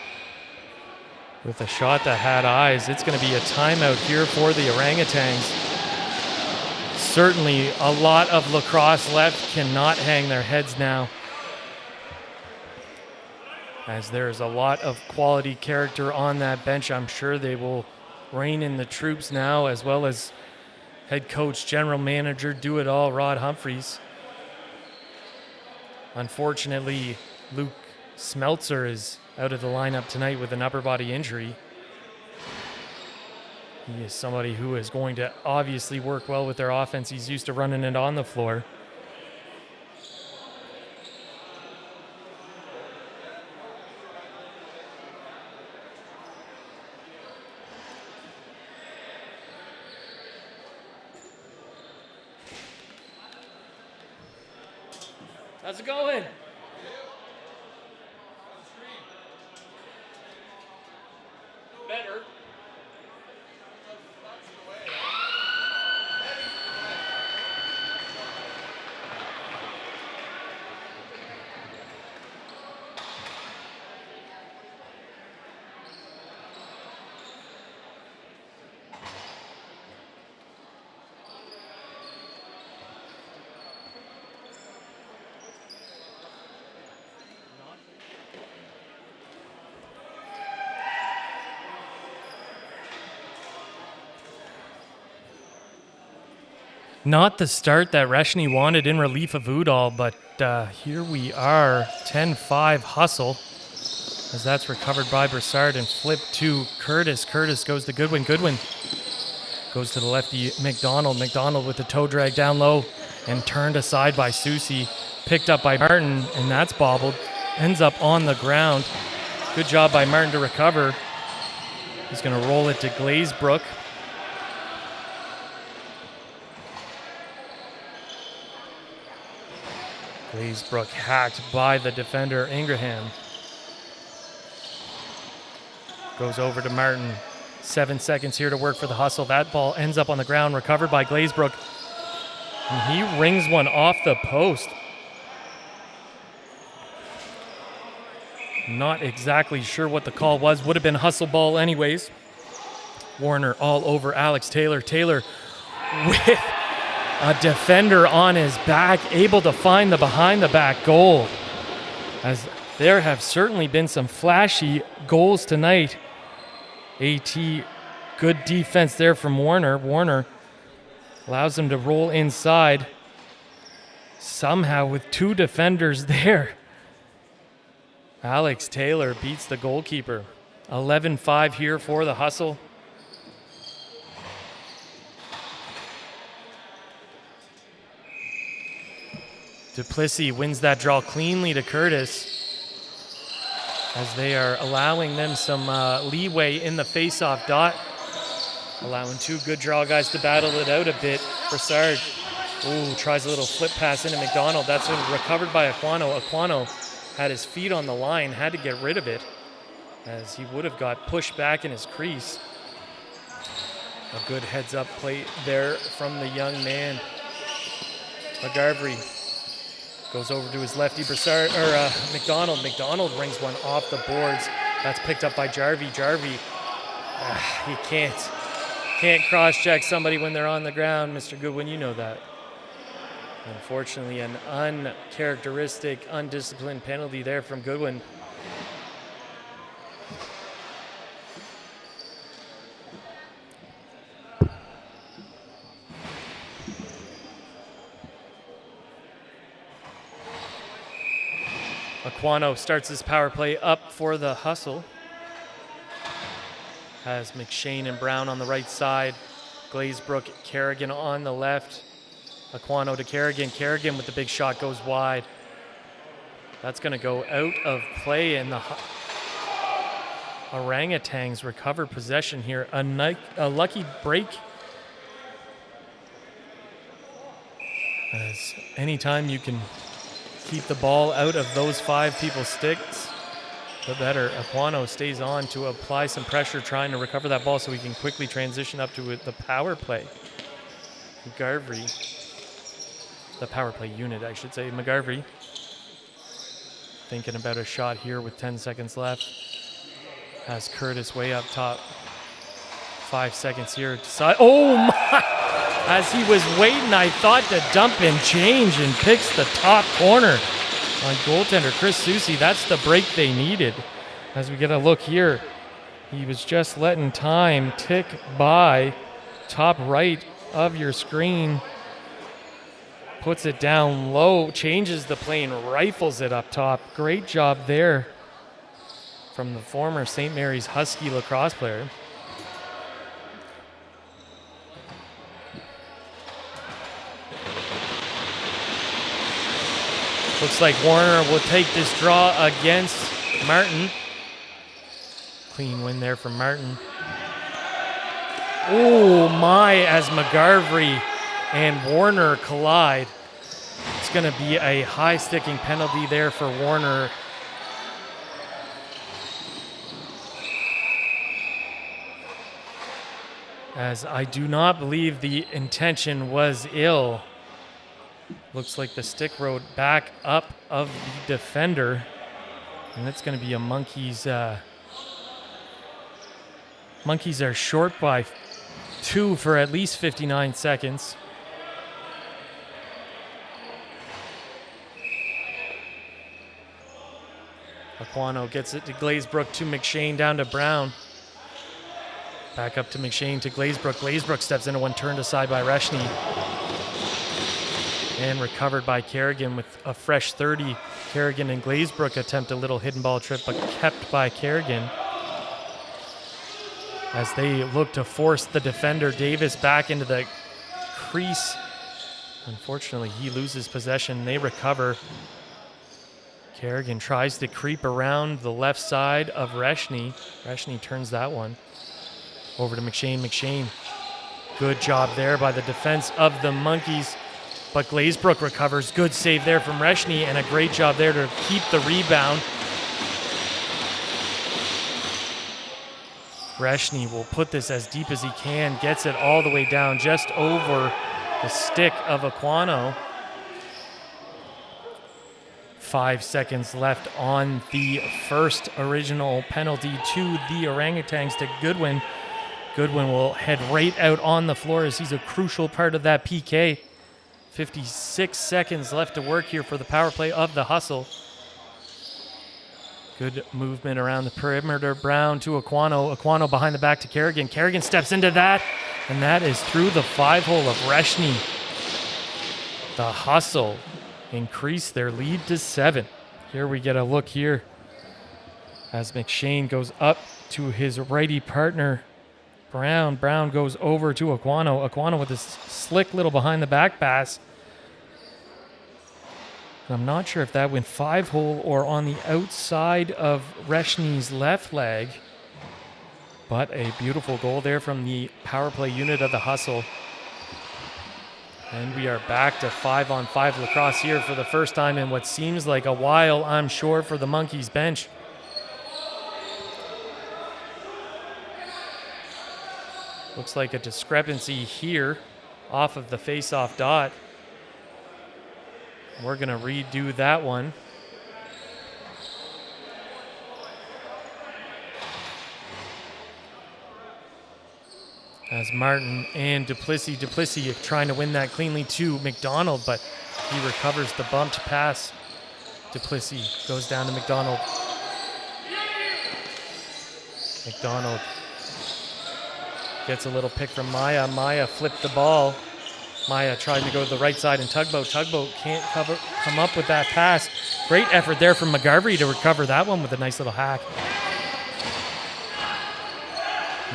A: with a shot that had eyes. It's going to be a timeout here for the Orangutans. Certainly a lot of lacrosse left, cannot hang their heads now, as there's a lot of quality character on that bench. I'm sure they will rein in the troops now, as well as head coach, general manager, do it all, Rod Humphreys. Unfortunately, Luke Smeltzer is out of the lineup tonight with an upper body injury. He is somebody who is going to obviously work well with their offense. He's used to running it on the floor. How's it going? Better. Not the start that Reshny wanted in relief of Udall, but here we are, 10-5 Hustle, as that's recovered by Broussard and flipped to Curtis. Curtis goes to Goodwin. Goodwin goes to the lefty McDonald. McDonald with the toe drag down low and turned aside by Susie. Picked up by Martin, and that's bobbled. Ends up on the ground. Good job by Martin to recover. He's going to roll it to Glazebrook. Glazebrook hacked by the defender, Ingraham. Goes over to Martin. 7 seconds here to work for the Hustle. That ball ends up on the ground, recovered by Glazebrook. And he rings one off the post. Not exactly sure what the call was. Would have been Hustle ball anyways. Warner all over Alex Taylor. Taylor with a defender on his back, able to find the behind-the-back goal. As there have certainly been some flashy goals tonight. AT, good defense there from Warner. Warner allows him to roll inside. Somehow with two defenders there, Alex Taylor beats the goalkeeper. 11-5 here for the Hustle. Duplessis wins that draw cleanly to Curtis, as they are allowing them some leeway in the face-off dot. Allowing two good draw guys to battle it out a bit. Broussard, tries a little flip pass into McDonald. That's been recovered by Aquano. Aquano had his feet on the line, had to get rid of it, as he would have got pushed back in his crease. A good heads-up play there from the young man. McGarvey goes over to his lefty, Broussard, or McDonald. McDonald rings one off the boards. That's picked up by Jarvie. Jarvie, he can't cross-check somebody when they're on the ground, Mr. Goodwin, you know that. Unfortunately, an uncharacteristic, undisciplined penalty there from Goodwin. Aquano starts his power play up for the Hustle. Has McShane and Brown on the right side. Glazebrook, Kerrigan on the left. Aquano to Kerrigan. Kerrigan with the big shot goes wide. That's going to go out of play, and the Orangutans recover possession here. A lucky break. As anytime you can keep the ball out of those five people's sticks, the better. Aquano stays on to apply some pressure, trying to recover that ball so we can quickly transition up to the power play. McGarvey, the power play unit, I should say. McGarvey thinking about a shot here with 10 seconds left. Has Curtis way up top. 5 seconds here. Oh my! As he was waiting, I thought to dump and change, and picks the top corner on goaltender Chris Susie. That's the break they needed. As we get a look here, he was just letting time tick by. Top right of your screen. Puts it down low, changes the plane, rifles it up top. Great job there from the former St. Mary's Husky lacrosse player. Looks like Warner will take this draw against Martin. Clean win there from Martin. Oh my, as McGarvey and Warner collide. It's going to be a high sticking penalty there for Warner. As I do not believe the intention was ill. Looks like the stick rode back up of the defender. And that's going to be a Monkeys. Monkeys are short by 2 for at least 59 seconds. Aquano gets it to Glazebrook, to McShane, down to Brown. Back up to McShane, to Glazebrook. Glazebrook steps into one, turned aside by Reshny. And recovered by Kerrigan with a fresh 30. Kerrigan and Glazebrook attempt a little hidden ball trip, but kept by Kerrigan. As they look to force the defender, Davis, back into the crease. Unfortunately, he loses possession. They recover. Kerrigan tries to creep around the left side of Reshny. Reshny turns that one over to McShane. McShane, good job there by the defense of the Monkeys. But Glazebrook recovers. Good save there from Reshny, and a great job there to keep the rebound. Reshny will put this as deep as he can, gets it all the way down just over the stick of Aquano. 5 seconds left on the first original penalty to the Orangutans, to Goodwin. Goodwin will head right out on the floor as he's a crucial part of that PK. 56 seconds left to work here for the power play of the Hustle. Good movement around the perimeter. Brown to Aquano. Aquano behind the back to Kerrigan. Kerrigan steps into that, and that is through the 5-hole of Reshny. The Hustle increase their lead to 7. Here we get a look here as McShane goes up to his righty partner, Brown. Brown goes over to Aquano. Aquano with this slick little behind the back pass. And I'm not sure if that went 5-hole or on the outside of Reshny's left leg. But a beautiful goal there from the power play unit of the Hustle. And we are back to 5-on-5 lacrosse here for the first time in what seems like a while, I'm sure, for the Monkeys bench. Looks like a discrepancy here off of the face-off dot. We're going to redo that one. As Martin and Duplessis trying to win that cleanly to McDonald, but he recovers the bumped pass. Duplessis goes down to McDonald. McDonald gets a little pick from Maya. Maya flipped the ball. Maya tried to go to the right side, and Tugboat can't come up with that pass. Great effort there from McGarvey to recover that one with a nice little hack.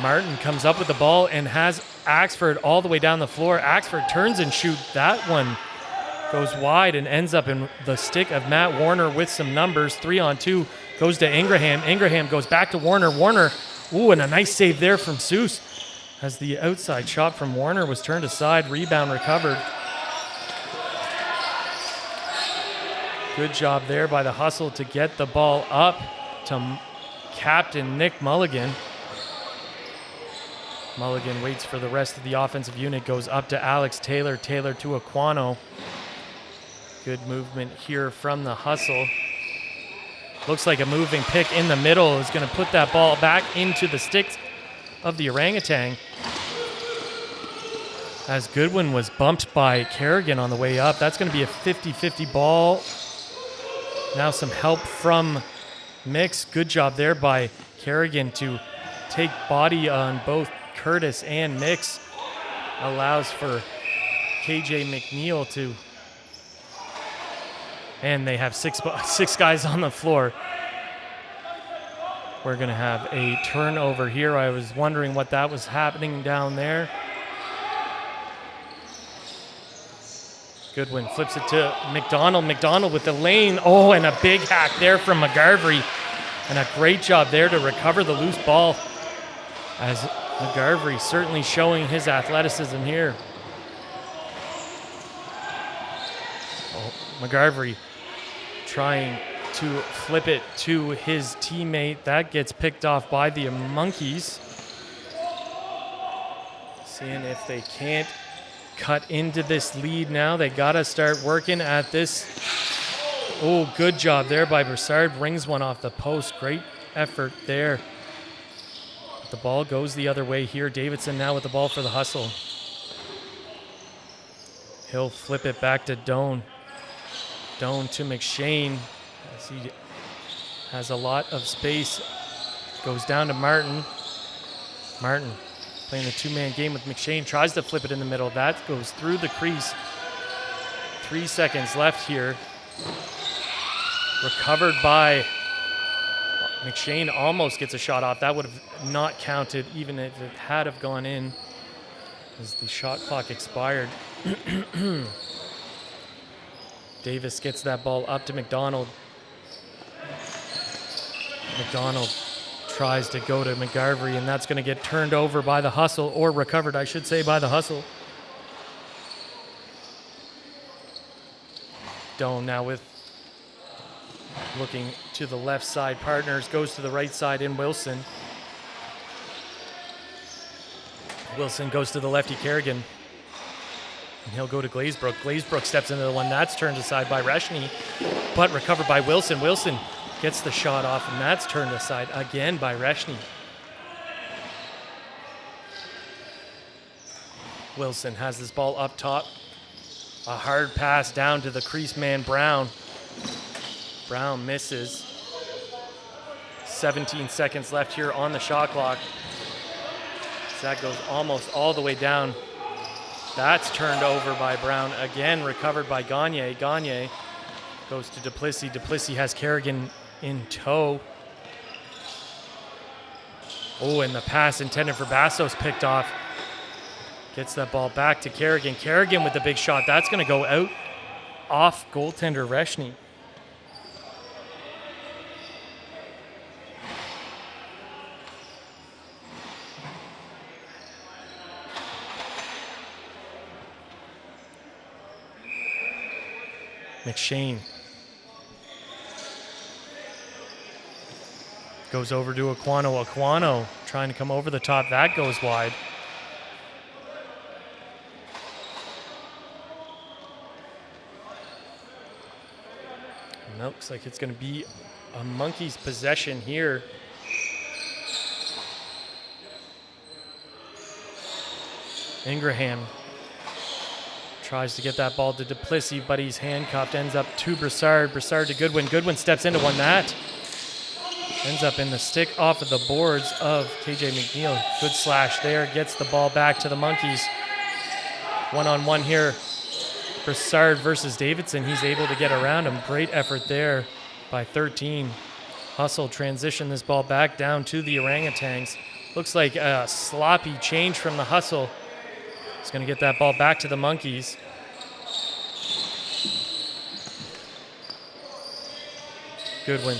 A: Martin comes up with the ball and has Axford all the way down the floor. Axford turns and shoots. That one goes wide and ends up in the stick of Matt Warner with some numbers. 3-on-2 goes to Ingraham. Ingraham goes back to Warner. Warner, ooh, and a nice save there from Seuss, as the outside shot from Warner was turned aside. Rebound recovered. Good job there by the Hustle to get the ball up to Captain Nick Mulligan. Mulligan waits for the rest of the offensive unit, goes up to Alex Taylor. Taylor to Aquano. Good movement here from the Hustle. Looks like a moving pick in the middle is going to put that ball back into the sticks of the Orangutan, as Goodwin was bumped by Kerrigan on the way up. That's going to be a 50-50 ball. Now some help from Mix. Good job there by Kerrigan to take body on both Curtis and Mix. Allows for KJ McNeil to, and they have six guys on the floor. We're going to have a turnover here. I was wondering what that was happening down there. Goodwin flips it to McDonald. McDonald with the lane. Oh, and a big hack there from McGarvey. And a great job there to recover the loose ball, as McGarvey certainly showing his athleticism here. Oh, McGarvery trying to flip it to his teammate. That gets picked off by the Monkeys. Seeing if they can't cut into this lead now. They got to start working at this. Oh, good job there by Broussard. Brings one off the post. Great effort there. The ball goes the other way here. Davidson now with the ball for the Hustle. He'll flip it back to Doan. Doan to McShane as he has a lot of space. Goes down to Martin. Martin playing the two-man game with McShane. Tries to flip it in the middle. That goes through the crease. 3 seconds left here. Recovered by McShane. Almost gets a shot off. That would have not counted even if it had have gone in as the shot clock expired. Davis gets that ball up to McDonald. McDonald tries to go to McGarvery, and that's going to get turned over by the Hustle, or recovered, I should say, by the Hustle. Doan now with looking to the left side. Partners goes to the right side in Wilson. Wilson goes to the lefty Kerrigan. And he'll go to Glazebrook. Glazebrook steps into the one. That's turned aside by Reshny, but recovered by Wilson. Wilson gets the shot off, and that's turned aside again by Reshny. Wilson has this ball up top. A hard pass down to the crease man, Brown. Brown misses. 17 seconds left here on the shot clock. That goes almost all the way down. That's turned over by Brown. Again, recovered by Gagne. Gagne goes to Duplessis. Duplessis has Kerrigan in tow. Oh, and the pass intended for Bastos picked off. Gets that ball back to Kerrigan. Kerrigan with the big shot. That's going to go out off goaltender Reshny. McShane goes over to Aquano. Aquano trying to come over the top. That goes wide. And that looks like it's going to be a Monkeys possession here. Ingraham tries to get that ball to Duplessis, but he's handcuffed. Ends up to Broussard. Broussard to Goodwin. Goodwin steps into one. That ends up in the stick off of the boards of KJ McNeil. Good slash there. Gets the ball back to the Monkeys. One-on-one here. Broussard versus Davidson. He's able to get around him. Great effort there by 13. Hustle transition this ball back down to the Orangutans. Looks like a sloppy change from the Hustle. He's going to get that ball back to the Monkeys. Goodwin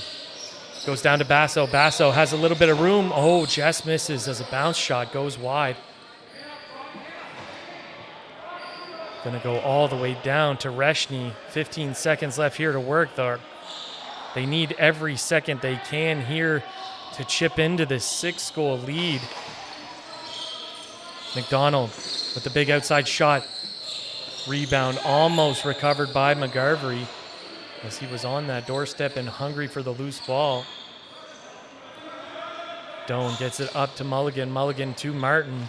A: goes down to Basso. Basso has a little bit of room. Oh, just misses as a bounce shot goes wide. Going to go all the way down to Reshny. 15 seconds left here to work. They need every second they can here to chip into this 6-goal lead. McDonald with the big outside shot. Rebound almost recovered by McGarvery as he was on that doorstep and hungry for the loose ball. Doan gets it up to Mulligan. Mulligan to Martin.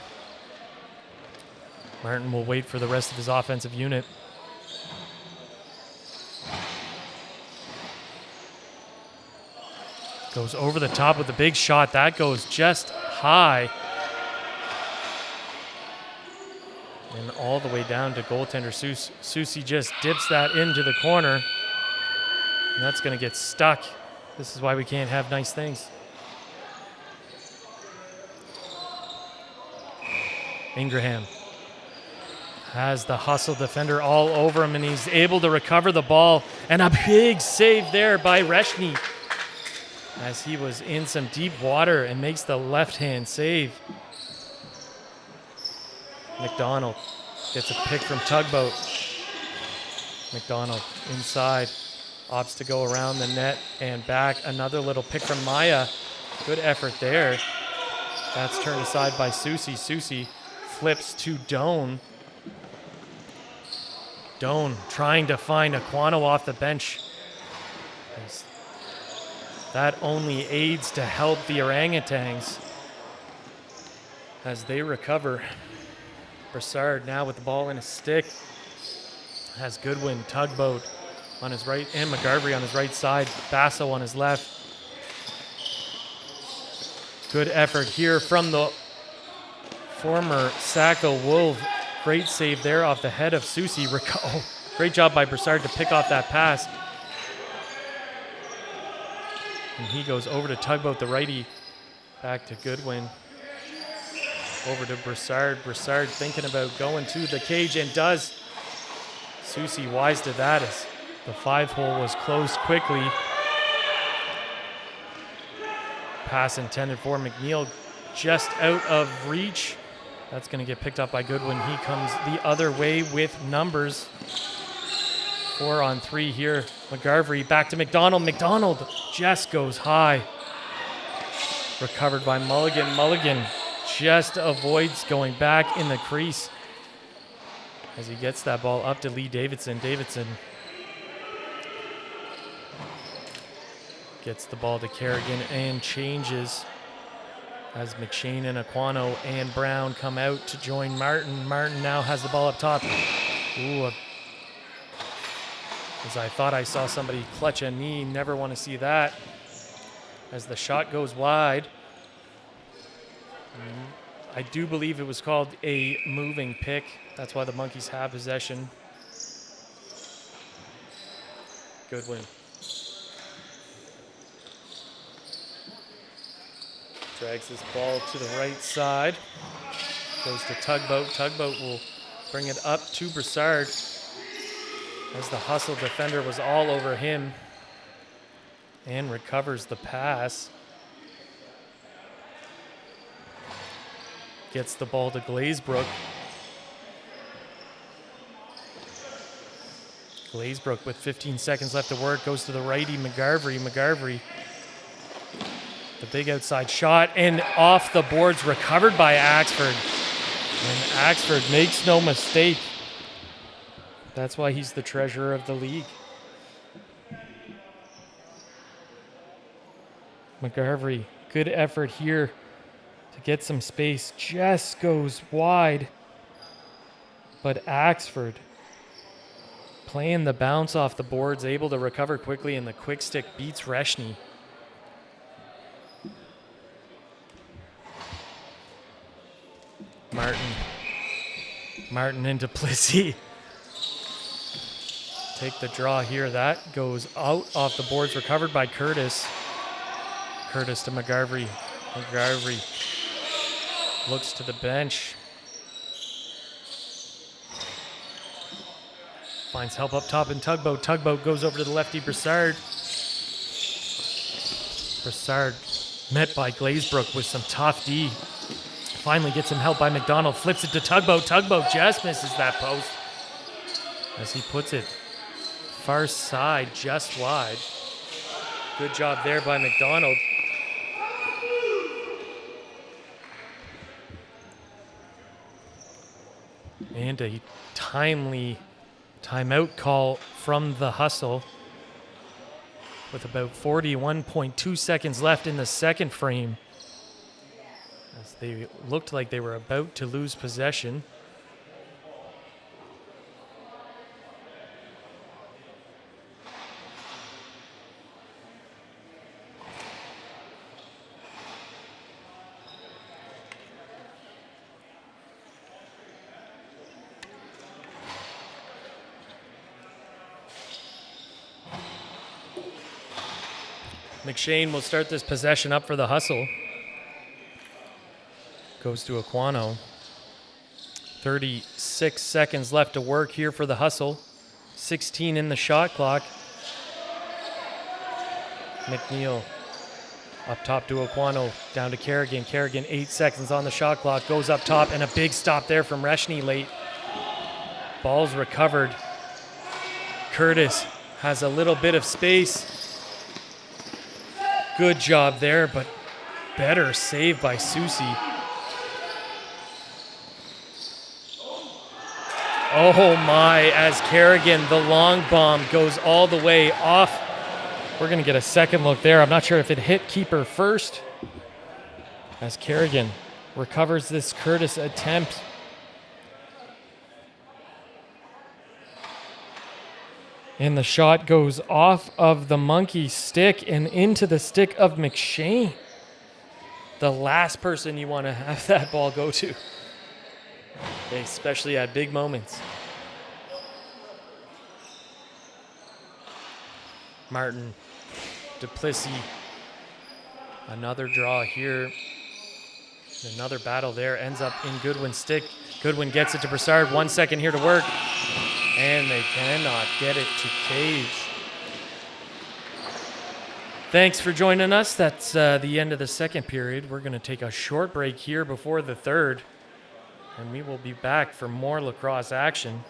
A: Martin will wait for the rest of his offensive unit. Goes over the top with the big shot. That goes just high. And all the way down to goaltender Susie just dips that into the corner. And that's going to get stuck. This is why we can't have nice things. Ingraham has the Hustle defender all over him, and he's able to recover the ball. And a big save there by Reshny as he was in some deep water and makes the left-hand save. McDonald gets a pick from Tugboat. McDonald inside, opts to go around the net and back. Another little pick from Maya. Good effort there. That's turned aside by Susie. Susie flips to Doan. Doan trying to find Aquano off the bench. That only aids to help the Orangutans as they recover. Broussard now with the ball in his stick. Has Goodwin, Tugboat on his right, and McGarvey on his right side. Basso on his left. Good effort here from the former Saco Wolf. Great save there off the head of Susie. Oh, great job by Broussard to pick off that pass. And he goes over to Tugboat, the righty. Back to Goodwin. Over to Broussard. Broussard thinking about going to the cage and does. Susie wise to that as the 5-hole was closed quickly. Pass intended for McNeil, just out of reach. That's going to get picked up by Goodwin. He comes the other way with numbers. 4-on-3 here. McGarvey back to McDonald. McDonald just goes high. Recovered by Mulligan. Mulligan just avoids going back in the crease as he gets that ball up to Lee Davidson. Davidson gets the ball to Kerrigan and changes as McShane and Aquano and Brown come out to join Martin. Martin now has the ball up top. Ooh, as I thought I saw somebody clutch a knee. Never want to see that. As the shot goes wide. I do believe it was called a moving pick. That's why the Monkeys have possession. Goodwin. Drags this ball to the right side. Goes to Tugboat. Tugboat will bring it up to Broussard as the hustle defender was all over him and recovers the pass. Gets the ball to Glazebrook. Glazebrook with 15 seconds left to work goes to the righty McGarvey. McGarvey, the big outside shot and off the boards, recovered by Axford. And Axford makes no mistake. That's why he's the treasurer of the league. McGarvey, good effort here to get some space. Just goes wide. But Axford playing the bounce off the boards, able to recover quickly, and the quick stick beats Reshny. Martin into Plissy. Take the draw here. That goes out off the boards, recovered by Curtis. Curtis to McGarvey. McGarvey looks to the bench. Finds help up top in Tugboat. Tugboat goes over to the lefty, Broussard. Broussard met by Glazebrook with some tough D. Finally gets some help by McDonald. Flips it to Tugboat. Tugboat just misses that post as he puts it far side, just wide. Good job there by McDonald. And a timely timeout call from the Hustle with about 41.2 seconds left in the second frame, as they looked like they were about to lose possession. McShane will start this possession up for the Hustle. Goes to Aquano. 36 seconds left to work here for the Hustle. 16 in the shot clock. McNeil up top to Aquano. Down to Kerrigan. Kerrigan, 8 seconds on the shot clock. Goes up top, and a big stop there from Reshny late. Ball's recovered Curtis has a little bit of space. Good job there, but better save by Susie. Oh my, as Kerrigan, the long bomb goes all the way off. We're gonna get a second look there. I'm not sure if it hit keeper first. As Kerrigan recovers this Curtis attempt. And the shot goes off of the monkey stick and into the stick of McShane. The last person you want to have that ball go to, especially at big moments. Martin, Duplessis, another draw here. Another battle there, ends up in Goodwin's stick. Goodwin gets it to Broussard, 1 second here to work. And they cannot get it to Cage. Thanks for joining us. That's the end of the second period. We're going to take a short break here before the third. And we will be back for more lacrosse action.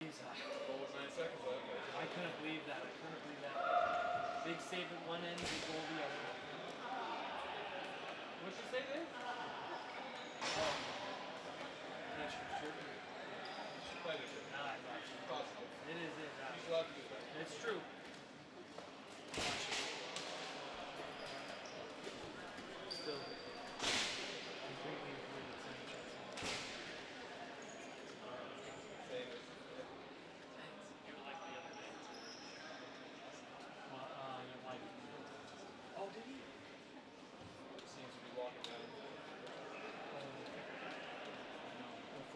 A: I couldn't believe that. Big save at one end, big goal the other. What'd you say there? Oh. That's true. It is. It's true. Still completely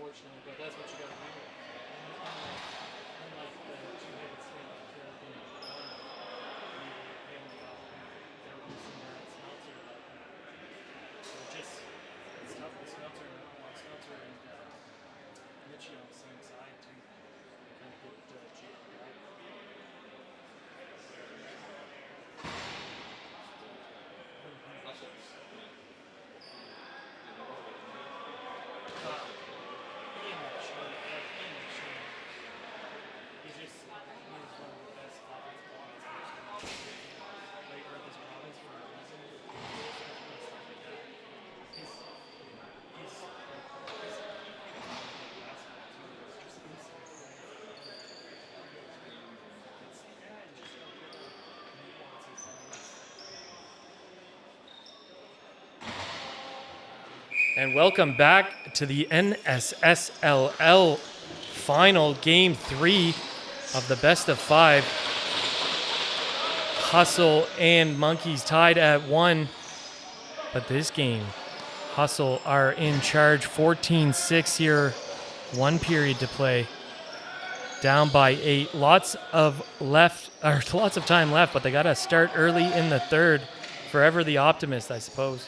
A: unfortunately, but that's what you got to do. Unlike the two-headed snake, they're losing that smelter. So it's tough with smelter and Mitchie on the same side too. They kind of get jammed up. And welcome back to the NSSLL final, game 3 of the best of 5. Hustle and Monkeys tied at 1. But this game, Hustle are in charge, 14-6 here, 1 period to play. Down by 8. Lots of time left, but they got to start early in the third. Forever the optimist, I suppose.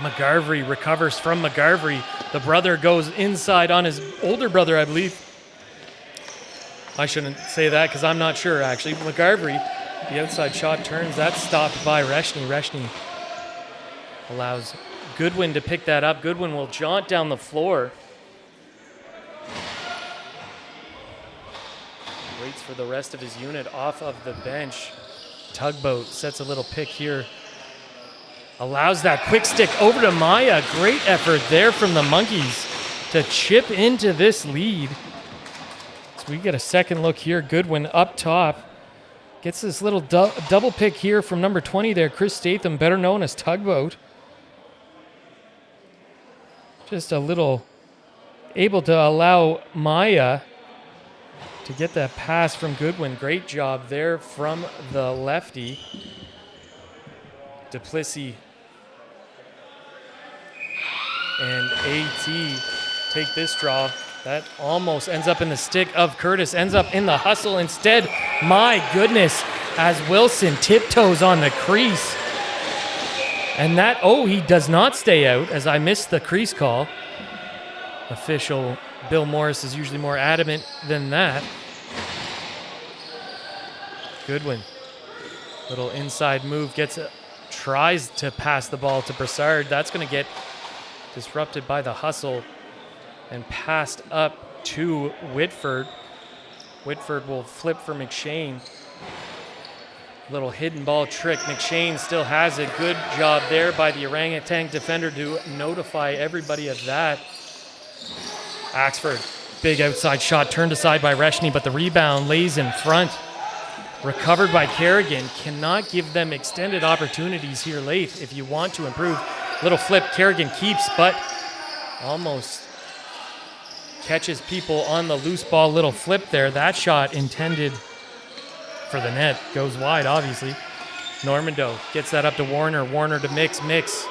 A: McGarvey recovers from McGarvey. The brother goes inside on his older brother, I believe. I shouldn't say that because I'm not sure, actually. McGarvey, the outside shot turns. That's stopped by Reshny. Reshny allows Goodwin to pick that up. Goodwin will jaunt down the floor. Waits for the rest of his unit off of the bench. Tugboat sets a little pick here. Allows that quick stick over to Maya. Great effort there from the Monkeys to chip into this lead. So we get a second look here. Goodwin up top. Gets this little double pick here from number 20 there, Chris Statham, better known as Tugboat. Just a little able to allow Maya to get that pass from Goodwin. Great job there from the lefty. Duplessis and AT take this draw. That almost ends up in the stick of Curtis, ends up in the hustle instead. My goodness, as Wilson tiptoes on the crease. And that, he does not stay out, as I missed the crease call. Official Bill Morris is usually more adamant than that. Goodwin, little inside move, tries to pass the ball to Brassard. That's going to get disrupted by the hustle and passed up to Whitford. Whitford will flip for McShane. Little hidden ball trick. McShane still has it. Good job there by the orangutan defender to notify everybody of that. Axford, big outside shot turned aside by Reshny, but the rebound lays in front. Recovered by Kerrigan. Cannot give them extended opportunities here late if you want to improve. Little flip, Kerrigan keeps, but almost catches people on the loose ball. Little flip there. That shot intended for the net. Goes wide, obviously. Normando gets that up to Warner. Warner to Mix. Mix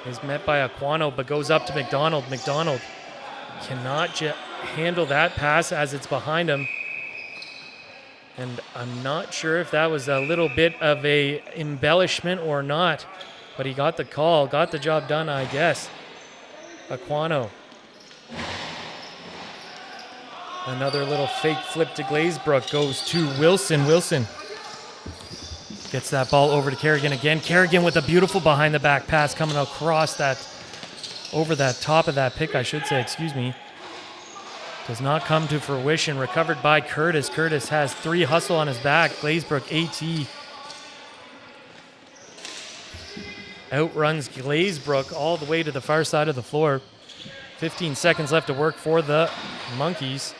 A: is met by Aquano, but goes up to McDonald. McDonald cannot handle that pass as it's behind him. And I'm not sure if that was a little bit of a embellishment or not, but he got the call, got the job done, I guess. Aquano. Another little fake flip to Glazebrook goes to Wilson. Wilson gets that ball over to Kerrigan again. Kerrigan with a beautiful behind the back pass coming across over that top of that pick, I should say, excuse me. Does not come to fruition. Recovered by Curtis. Curtis has 3 hustle on his back. Glazebrook AT outruns Glazebrook all the way to the far side of the floor. 15 seconds left to work for the Monkeys.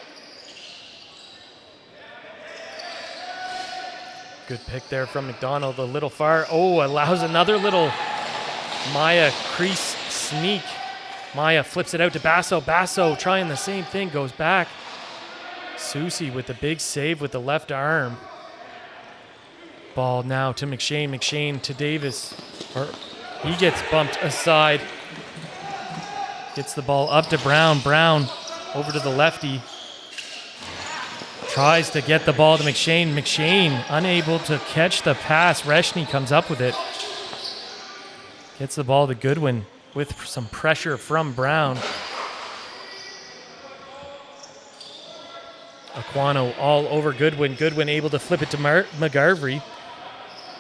A: Good pick there from McDonald. A little far. Allows another little Maya crease sneak. Maya flips it out to Basso. Basso trying the same thing, goes back. Susi with the big save with the left arm. Ball now to McShane. McShane to Davis. He gets bumped aside. Gets the ball up to Brown. Brown over to the lefty. Tries to get the ball to McShane. McShane unable to catch the pass. Reshny comes up with it. Gets the ball to Goodwin with some pressure from Brown. Aquano all over Goodwin. Goodwin able to flip it to McGarvey.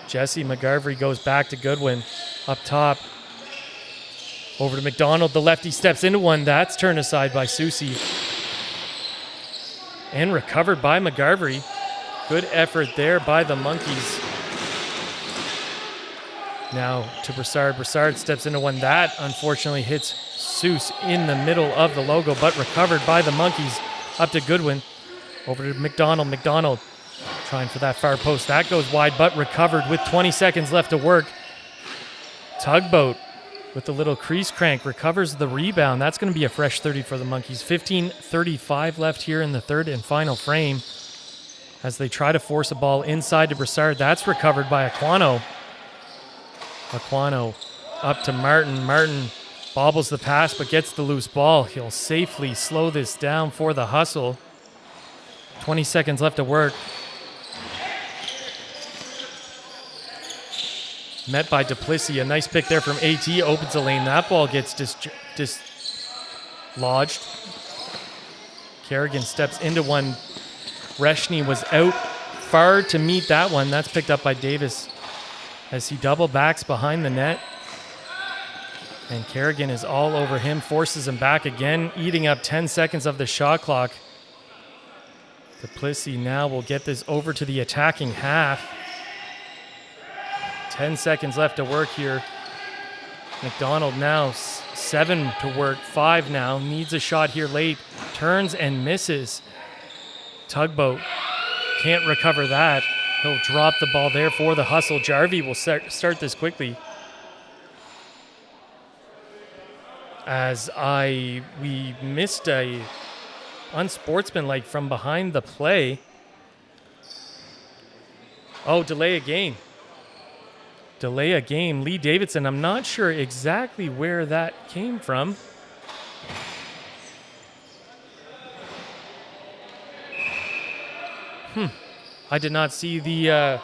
A: Jesse McGarvey goes back to Goodwin. Up top. Over to McDonald. The lefty steps into one. That's turned aside by Susie. And recovered by McGarvey. Good effort there by the Monkeys. Now to Broussard. Broussard steps into one. That unfortunately hits Seuss in the middle of the logo, but recovered by the Monkeys. Up to Goodwin. Over to McDonald. McDonald trying for that far post. That goes wide, but recovered with 20 seconds left to work. Tugboat with the little crease crank recovers the rebound. That's going to be a fresh 30 for the Monkeys. 15:35 left here in the third and final frame as they try to force a ball inside to Broussard. That's recovered by Aquano. Aquano up to Martin. Martin bobbles the pass but gets the loose ball. He'll safely slow this down for the Hustle. 20 seconds left to work. Met by Duplessis. A nice pick there from AT. Opens the lane. That ball gets dislodged. Kerrigan steps into one. Reshny was out far to meet that one. That's picked up by Davis as he double backs behind the net. And Kerrigan is all over him. Forces him back again. Eating up 10 seconds of the shot clock. Duplessis now will get this over to the attacking half. 10 seconds left to work here. McDonald now 7 to work, 5 now. Needs a shot here late. Turns and misses. Tugboat can't recover that. He'll drop the ball there for the Hustle. Jarvie will start this quickly. As we missed a unsportsmanlike from behind the play. Oh, delay a game. Delay a game. Lee Davidson, I'm not sure exactly where that came from. I did not see the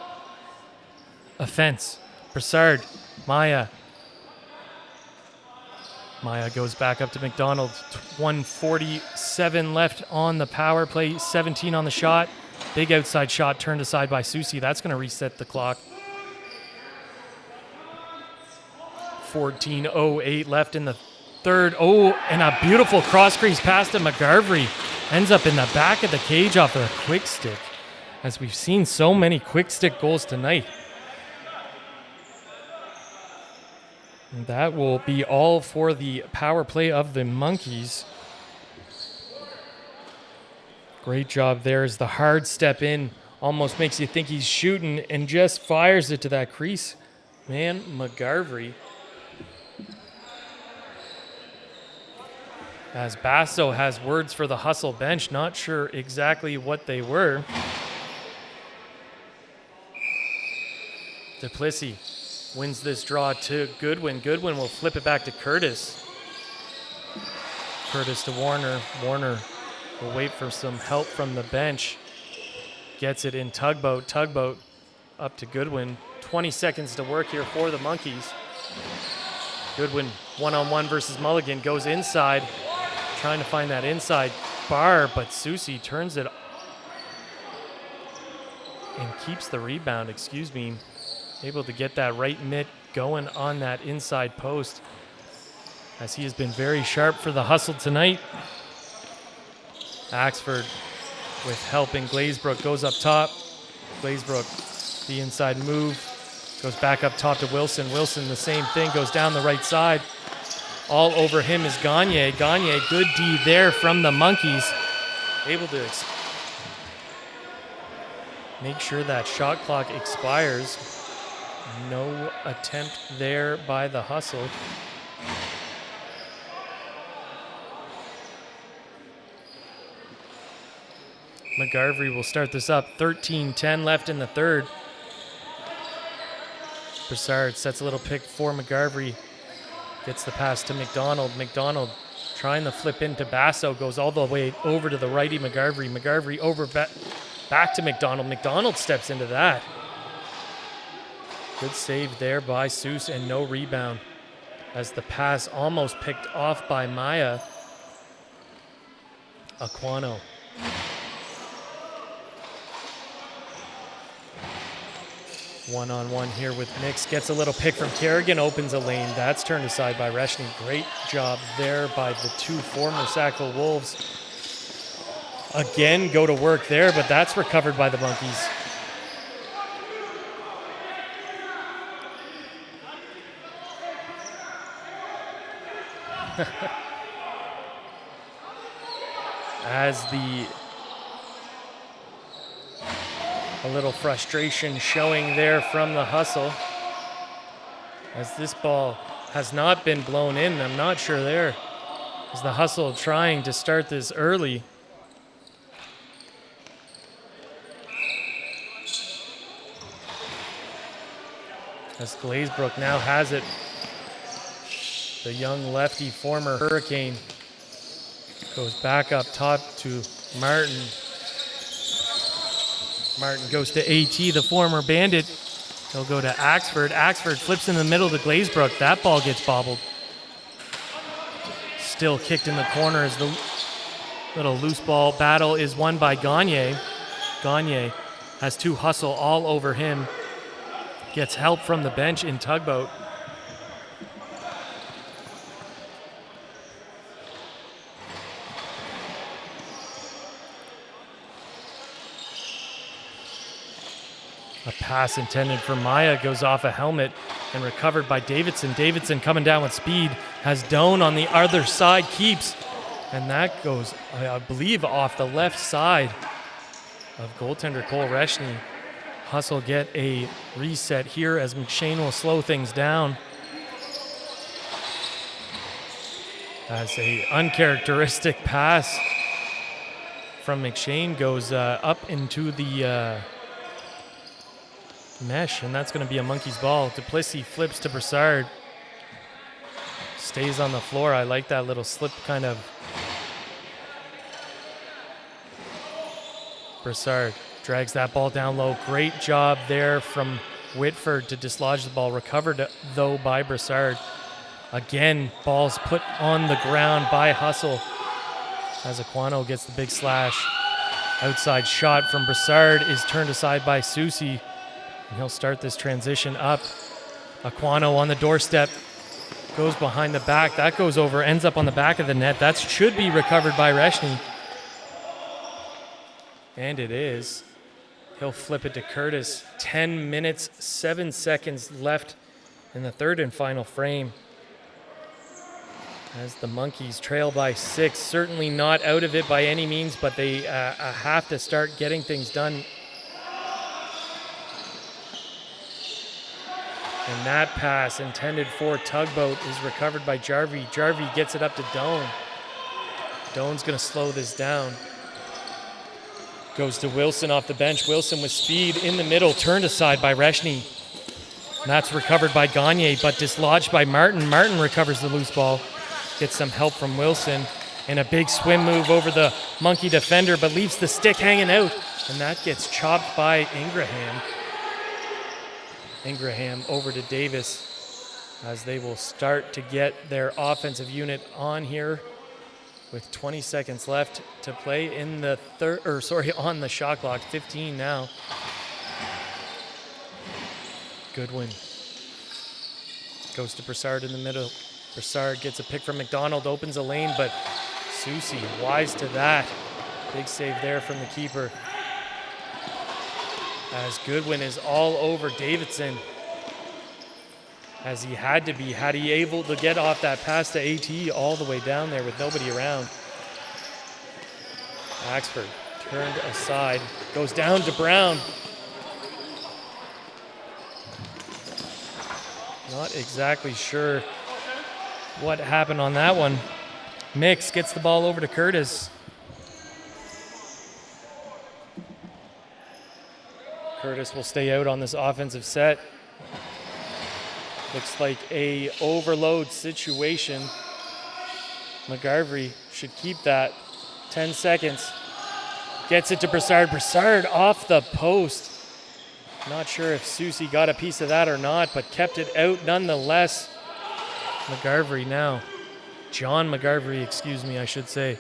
A: offense. Broussard, Maya. Maya goes back up to McDonald. 1:47 left on the power play. 17 on the shot. Big outside shot turned aside by Susie. That's going to reset the clock. 14:08 left in the third. Oh, and a beautiful cross crease pass to McGarvey. Ends up in the back of the cage off of a quick stick. As we've seen so many quick stick goals tonight. And that will be all for the power play of the Monkeys. Great job there as the hard step in almost makes you think he's shooting and just fires it to that crease. Man, McGarvey. As Basso has words for the Hustle bench, not sure exactly what they were. Duplessis wins this draw to Goodwin. Goodwin will flip it back to Curtis. Curtis to Warner. Warner will wait for some help from the bench. Gets it in Tugboat. Tugboat up to Goodwin. 20 seconds to work here for the Monkeys. Goodwin one-on-one versus Mulligan. Goes inside. Trying to find that inside bar, but Susie turns it and keeps the rebound, Able to get that right mitt going on that inside post as he has been very sharp for the Hustle tonight. Axford with help in Glazebrook goes up top. Glazebrook, the inside move, goes back up top to Wilson. Wilson, the same thing, goes down the right side. All over him is Gagne. Gagne, good D there from the Monkeys. Able to make sure that shot clock expires. No attempt there by the Hustle. McGarvey will start this up. 13-10 left in the third. Broussard sets a little pick for McGarvey. Gets the pass to McDonald. McDonald Trying to flip into Basso, goes all the way over to the righty McGarvey. McGarvey over back to McDonald. McDonald steps into that. Good save there by Seuss and no rebound as the pass almost picked off by Maya. Aquano. One-on-one here with Nix. Gets a little pick from Kerrigan, opens a lane. That's turned aside by Reshny. Great job there by the two former Sackville Wolves. Again, go to work there, but that's recovered by the Monkeys. As a little frustration showing there from the Hustle. As this ball has not been blown in, I'm not sure there. As the Hustle trying to start this early. As Glazebrook now has it. The young lefty, former Hurricane, goes back up top to Martin. Martin goes to AT, the former Bandit. He'll go to Axford. Axford flips in the middle to Glazebrook. That ball gets bobbled. Still kicked in the corner as the little loose ball battle is won by Gagne. Gagne has two Hustle all over him. Gets help from the bench in Tugboat. A pass intended for Maya goes off a helmet and recovered by Davidson. Davidson coming down with speed, has Doan on the other side, keeps. And that goes, I believe, off the left side of goaltender Cole Reshny. Hustle get a reset here as McShane will slow things down. As a uncharacteristic pass from McShane goes up into the mesh, and that's going to be a Monkey's ball. Duplessis flips to Broussard. Stays on the floor. I like that little slip kind of. Broussard drags that ball down low. Great job there from Whitford to dislodge the ball. Recovered, though, by Broussard. Again, ball's put on the ground by Hustle as Aquano gets the big slash. Outside shot from Broussard is turned aside by Susi. And he'll start this transition up. Aquano on the doorstep. Goes behind the back. That goes over, ends up on the back of the net. That should be recovered by Reshny. And it is. He'll flip it to Curtis. 10 minutes, 7 seconds left in the third and final frame. As the Monkeys trail by 6. Certainly not out of it by any means, but they have to start getting things done. And that pass intended for Tugboat is recovered by Jarvie. Jarvie gets it up to Doan. Doan's going to slow this down. Goes to Wilson off the bench. Wilson with speed in the middle, turned aside by Reshny. And that's recovered by Gagne, but dislodged by Martin. Martin recovers the loose ball. Gets some help from Wilson. And a big swim move over the Monkey defender, but leaves the stick hanging out. And that gets chopped by Ingraham. Ingraham over to Davis as they will start to get their offensive unit on here with 20 seconds left to play in the on the shot clock. 15 now. Goodwin goes to Broussard in the middle. Broussard gets a pick from McDonald, opens a lane, but Susi wise to that. Big save there from the keeper. As Goodwin is all over Davidson, as he had to be, had he able to get off that pass to AT all the way down there with nobody around. Axford turned aside, goes down to Brown. Not exactly sure what happened on that one. Mix gets the ball over to Curtis. Curtis will stay out on this offensive set. Looks like a overload situation. McGarvey should keep that. 10 seconds. Gets it to Broussard. Broussard off the post. Not sure if Susie got a piece of that or not, but kept it out nonetheless. McGarvey now. John McGarvey, excuse me, I should say.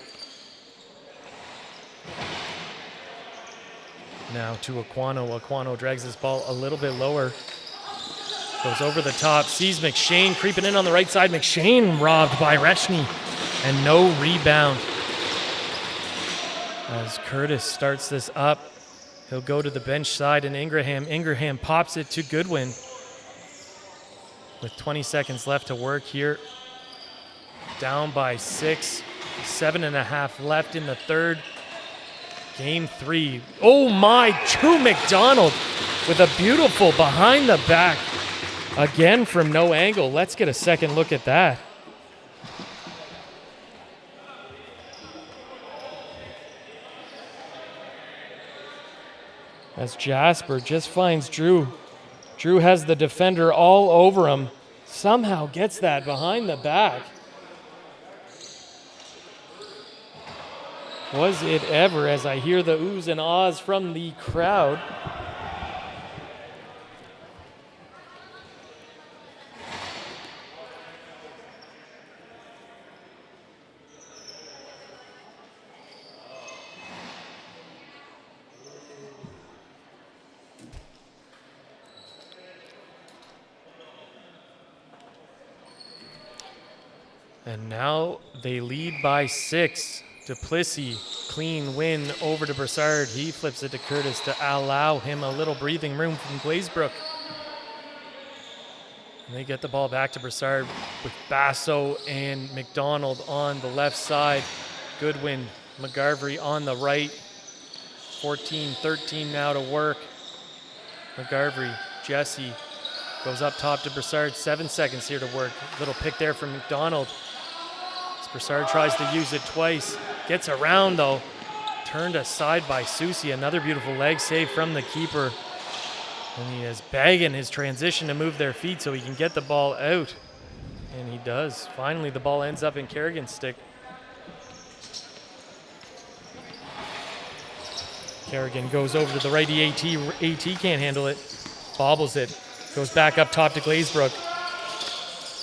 A: Now to Aquano. Aquano drags this ball a little bit lower. Goes over the top, sees McShane creeping in on the right side. McShane robbed by Reshny, and no rebound. As Curtis starts this up, he'll go to the bench side, and Ingraham pops it to Goodwin. With 20 seconds left to work here. Down by 6, 7.5 left in the third. Game 3. Oh my, to McDonald with a beautiful behind the back. Again from no angle. Let's get a second look at that. As Jasper just finds Drew. Drew has the defender all over him. Somehow gets that behind the back. Was it ever, as I hear the oohs and ahs from the crowd. And now they lead by 6. Duplessis, clean win over to Broussard. He flips it to Curtis to allow him a little breathing room from Glazebrook. And they get the ball back to Broussard with Basso and McDonald on the left side. Goodwin, McGarvey on the right. 14-13 now to work. McGarvey, Jesse goes up top to Broussard. 7 seconds here to work. Little pick there from McDonald. Broussard tries to use it twice. Gets around though. Turned aside by Susie. Another beautiful leg save from the keeper. And he is begging his transition to move their feet so he can get the ball out. And he does. Finally, the ball ends up in Kerrigan's stick. Kerrigan goes over to the righty AT. AT can't handle it. Bobbles it. Goes back up top to Glazebrook.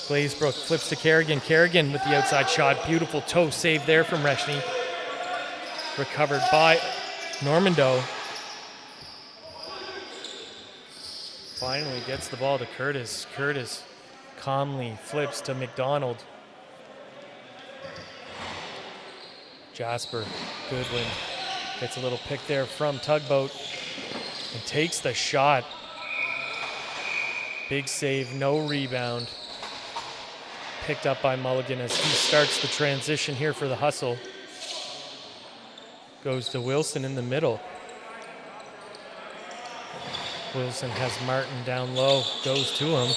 A: Glazebrook flips to Kerrigan. Kerrigan with the outside shot. Beautiful toe save there from Reshny. Recovered by Normando. Finally gets the ball to Curtis. Curtis calmly flips to McDonald. Jasper Goodwin gets a little pick there from Tugboat and takes the shot. Big save, no rebound. Picked up by Mulligan as he starts the transition here for the Hustle. Goes to Wilson in the middle. Wilson has Martin down low, goes to him.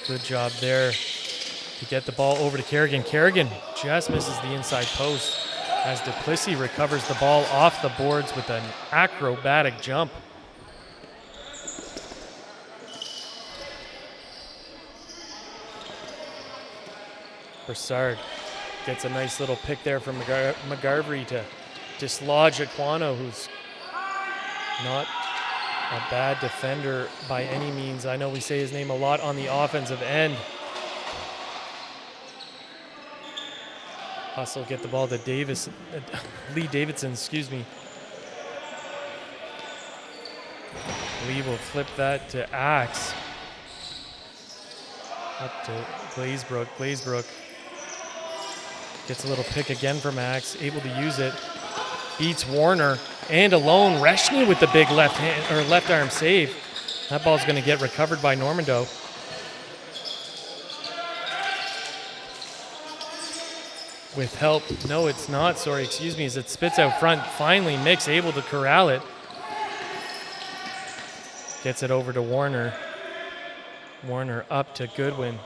A: Good job there to get the ball over to Kerrigan. Kerrigan just misses the inside post as Duplessis recovers the ball off the boards with an acrobatic jump. Broussard gets a nice little pick there from McGarvey to dislodge Aquano, who's not a bad defender by any means. I know we say his name a lot on the offensive end. Hustle get the ball to Lee Davidson, excuse me. Lee will flip that to Axe. Up to Glazebrook. Glazebrook gets a little pick again from Axe, able to use it. Beats Warner and alone. Reshny with the big left arm save. That ball's going to get recovered by Normando. With help, no, it's not. Sorry, excuse me. As it spits out front. Finally, Mick's able to corral it. Gets it over to Warner. Warner up to Goodwin.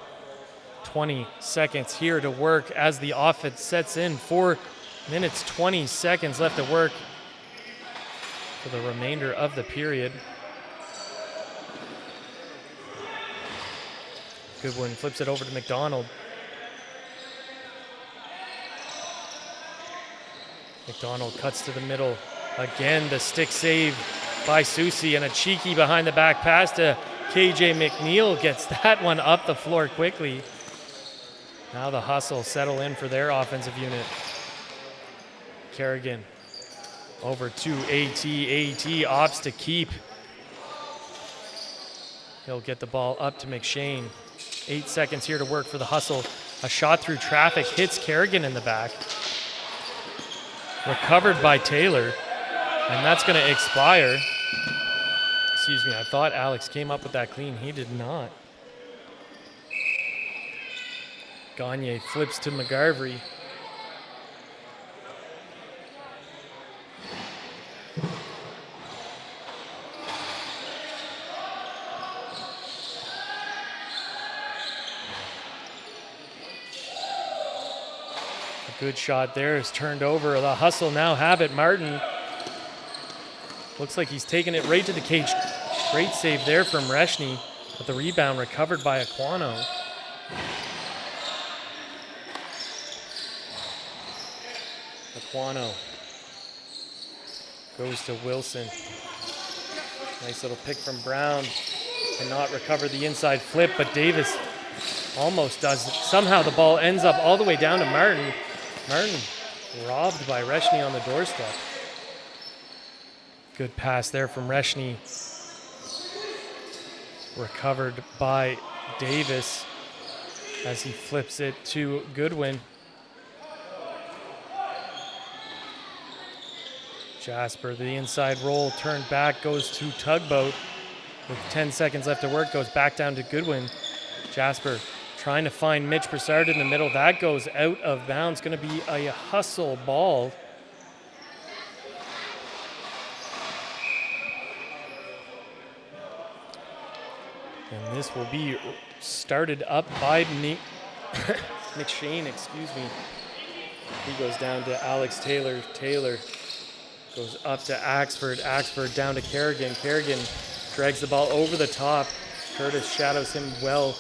A: 20 seconds here to work as the offense sets in. 4 minutes, 20 seconds left to work for the remainder of the period. Goodwin flips it over to McDonald. McDonald cuts to the middle. Again, the stick save by Susie, and a cheeky behind the back pass to KJ McNeil gets that one up the floor quickly. Now the Hustle settle in for their offensive unit. Kerrigan over to AT. AT opts to keep. He'll get the ball up to McShane. 8 seconds here to work for the Hustle. A shot through traffic hits Kerrigan in the back. Recovered by Taylor, and that's going to expire. Excuse me, I thought Alex came up with that clean. He did not. Gagne flips to McGarvey. A good shot there is turned over. The Hustle now have it. Martin looks like he's taking it right to the cage. Great save there from Reshny, but the rebound recovered by Aquano. Aquano goes to Wilson. Nice little pick from Brown. Cannot recover the inside flip, but Davis almost does it. Somehow the ball ends up all the way down to Martin. Martin robbed by Reshny on the doorstep. Good pass there from Reshny. Recovered by Davis as he flips it to Goodwin. Jasper, the inside roll, turned back, goes to Tugboat. With 10 seconds left to work, goes back down to Goodwin. Jasper trying to find Mitch Broussard in the middle. That goes out of bounds. Going to be a Hustle ball. And this will be started up by McShane, excuse me. He goes down to Alex Taylor. Taylor goes up to Axford. Axford down to Kerrigan. Kerrigan drags the ball over the top. Curtis shadows him well.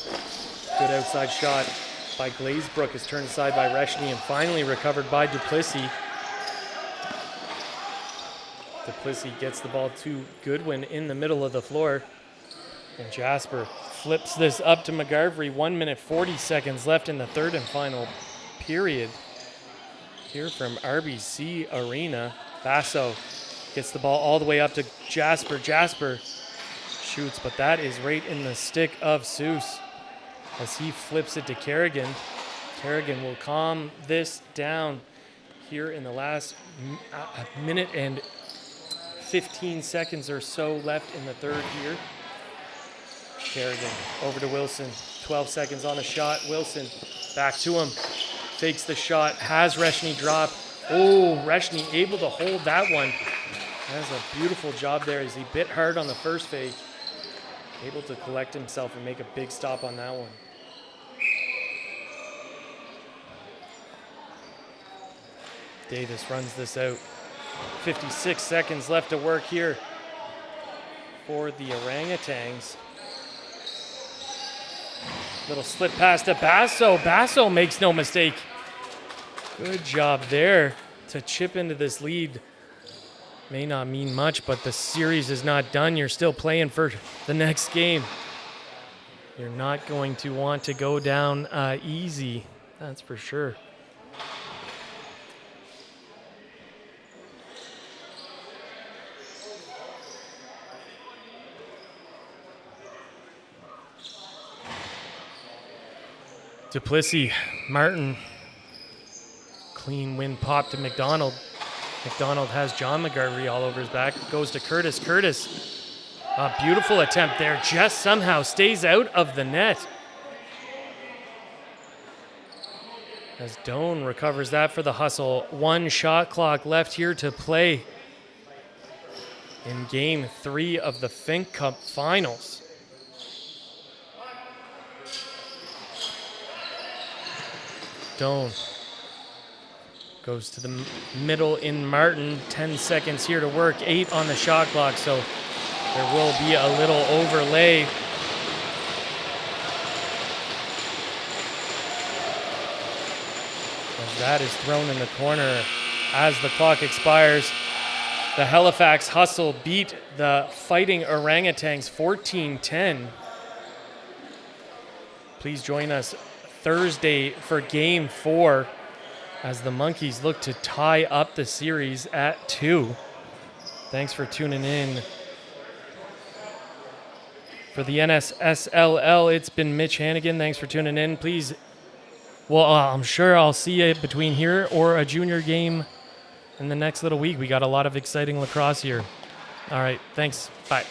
A: Good outside shot by Glazebrook is turned aside by Reshny and finally recovered by Duplessis. Duplessis gets the ball to Goodwin in the middle of the floor. And Jasper flips this up to McGarvey. 1 minute, 40 seconds left in the third and final period. Here from RBC Arena. Basso gets the ball all the way up to Jasper. Jasper shoots, but that is right in the stick of Seuss as he flips it to Kerrigan. Kerrigan will calm this down here in the last minute and 15 seconds or so left in the third here. Kerrigan over to Wilson. 12 seconds on the shot. Wilson back to him. Takes the shot. Has Reshny drop. Oh, Reshny able to hold that one. That's a beautiful job there as he bit hard on the first fake. Able to collect himself and make a big stop on that one. Davis runs this out. 56 seconds left to work here for the Orangutans. Little slip pass to Basso. Basso makes no mistake. Good job there to chip into this lead. May not mean much, but the series is not done. You're still playing for the next game. You're not going to want to go down easy, that's for sure. Duplessis, Martin. Clean win pop to McDonald. McDonald has John McGarvey all over his back. Goes to Curtis. Curtis, a beautiful attempt there. Just somehow stays out of the net. As Doan recovers that for the Hustle. 1 shot clock left here to play in Game 3 of the Finck Cup Finals. Doan goes to the middle in Martin. 10 seconds here to work. 8 on the shot clock, so there will be a little overlay. that is thrown in the corner as the clock expires. The Halifax Hustle beat the Fighting Orangutans 14-10. Please join us Thursday for Game 4 as the Monkeys look to tie up the series at 2. Thanks for tuning in. For the NSSLL, it's been Mitch Hannigan. Thanks for tuning in. Please, I'm sure I'll see you between here or a junior game in the next little week. We got a lot of exciting lacrosse here. All right, thanks. Bye.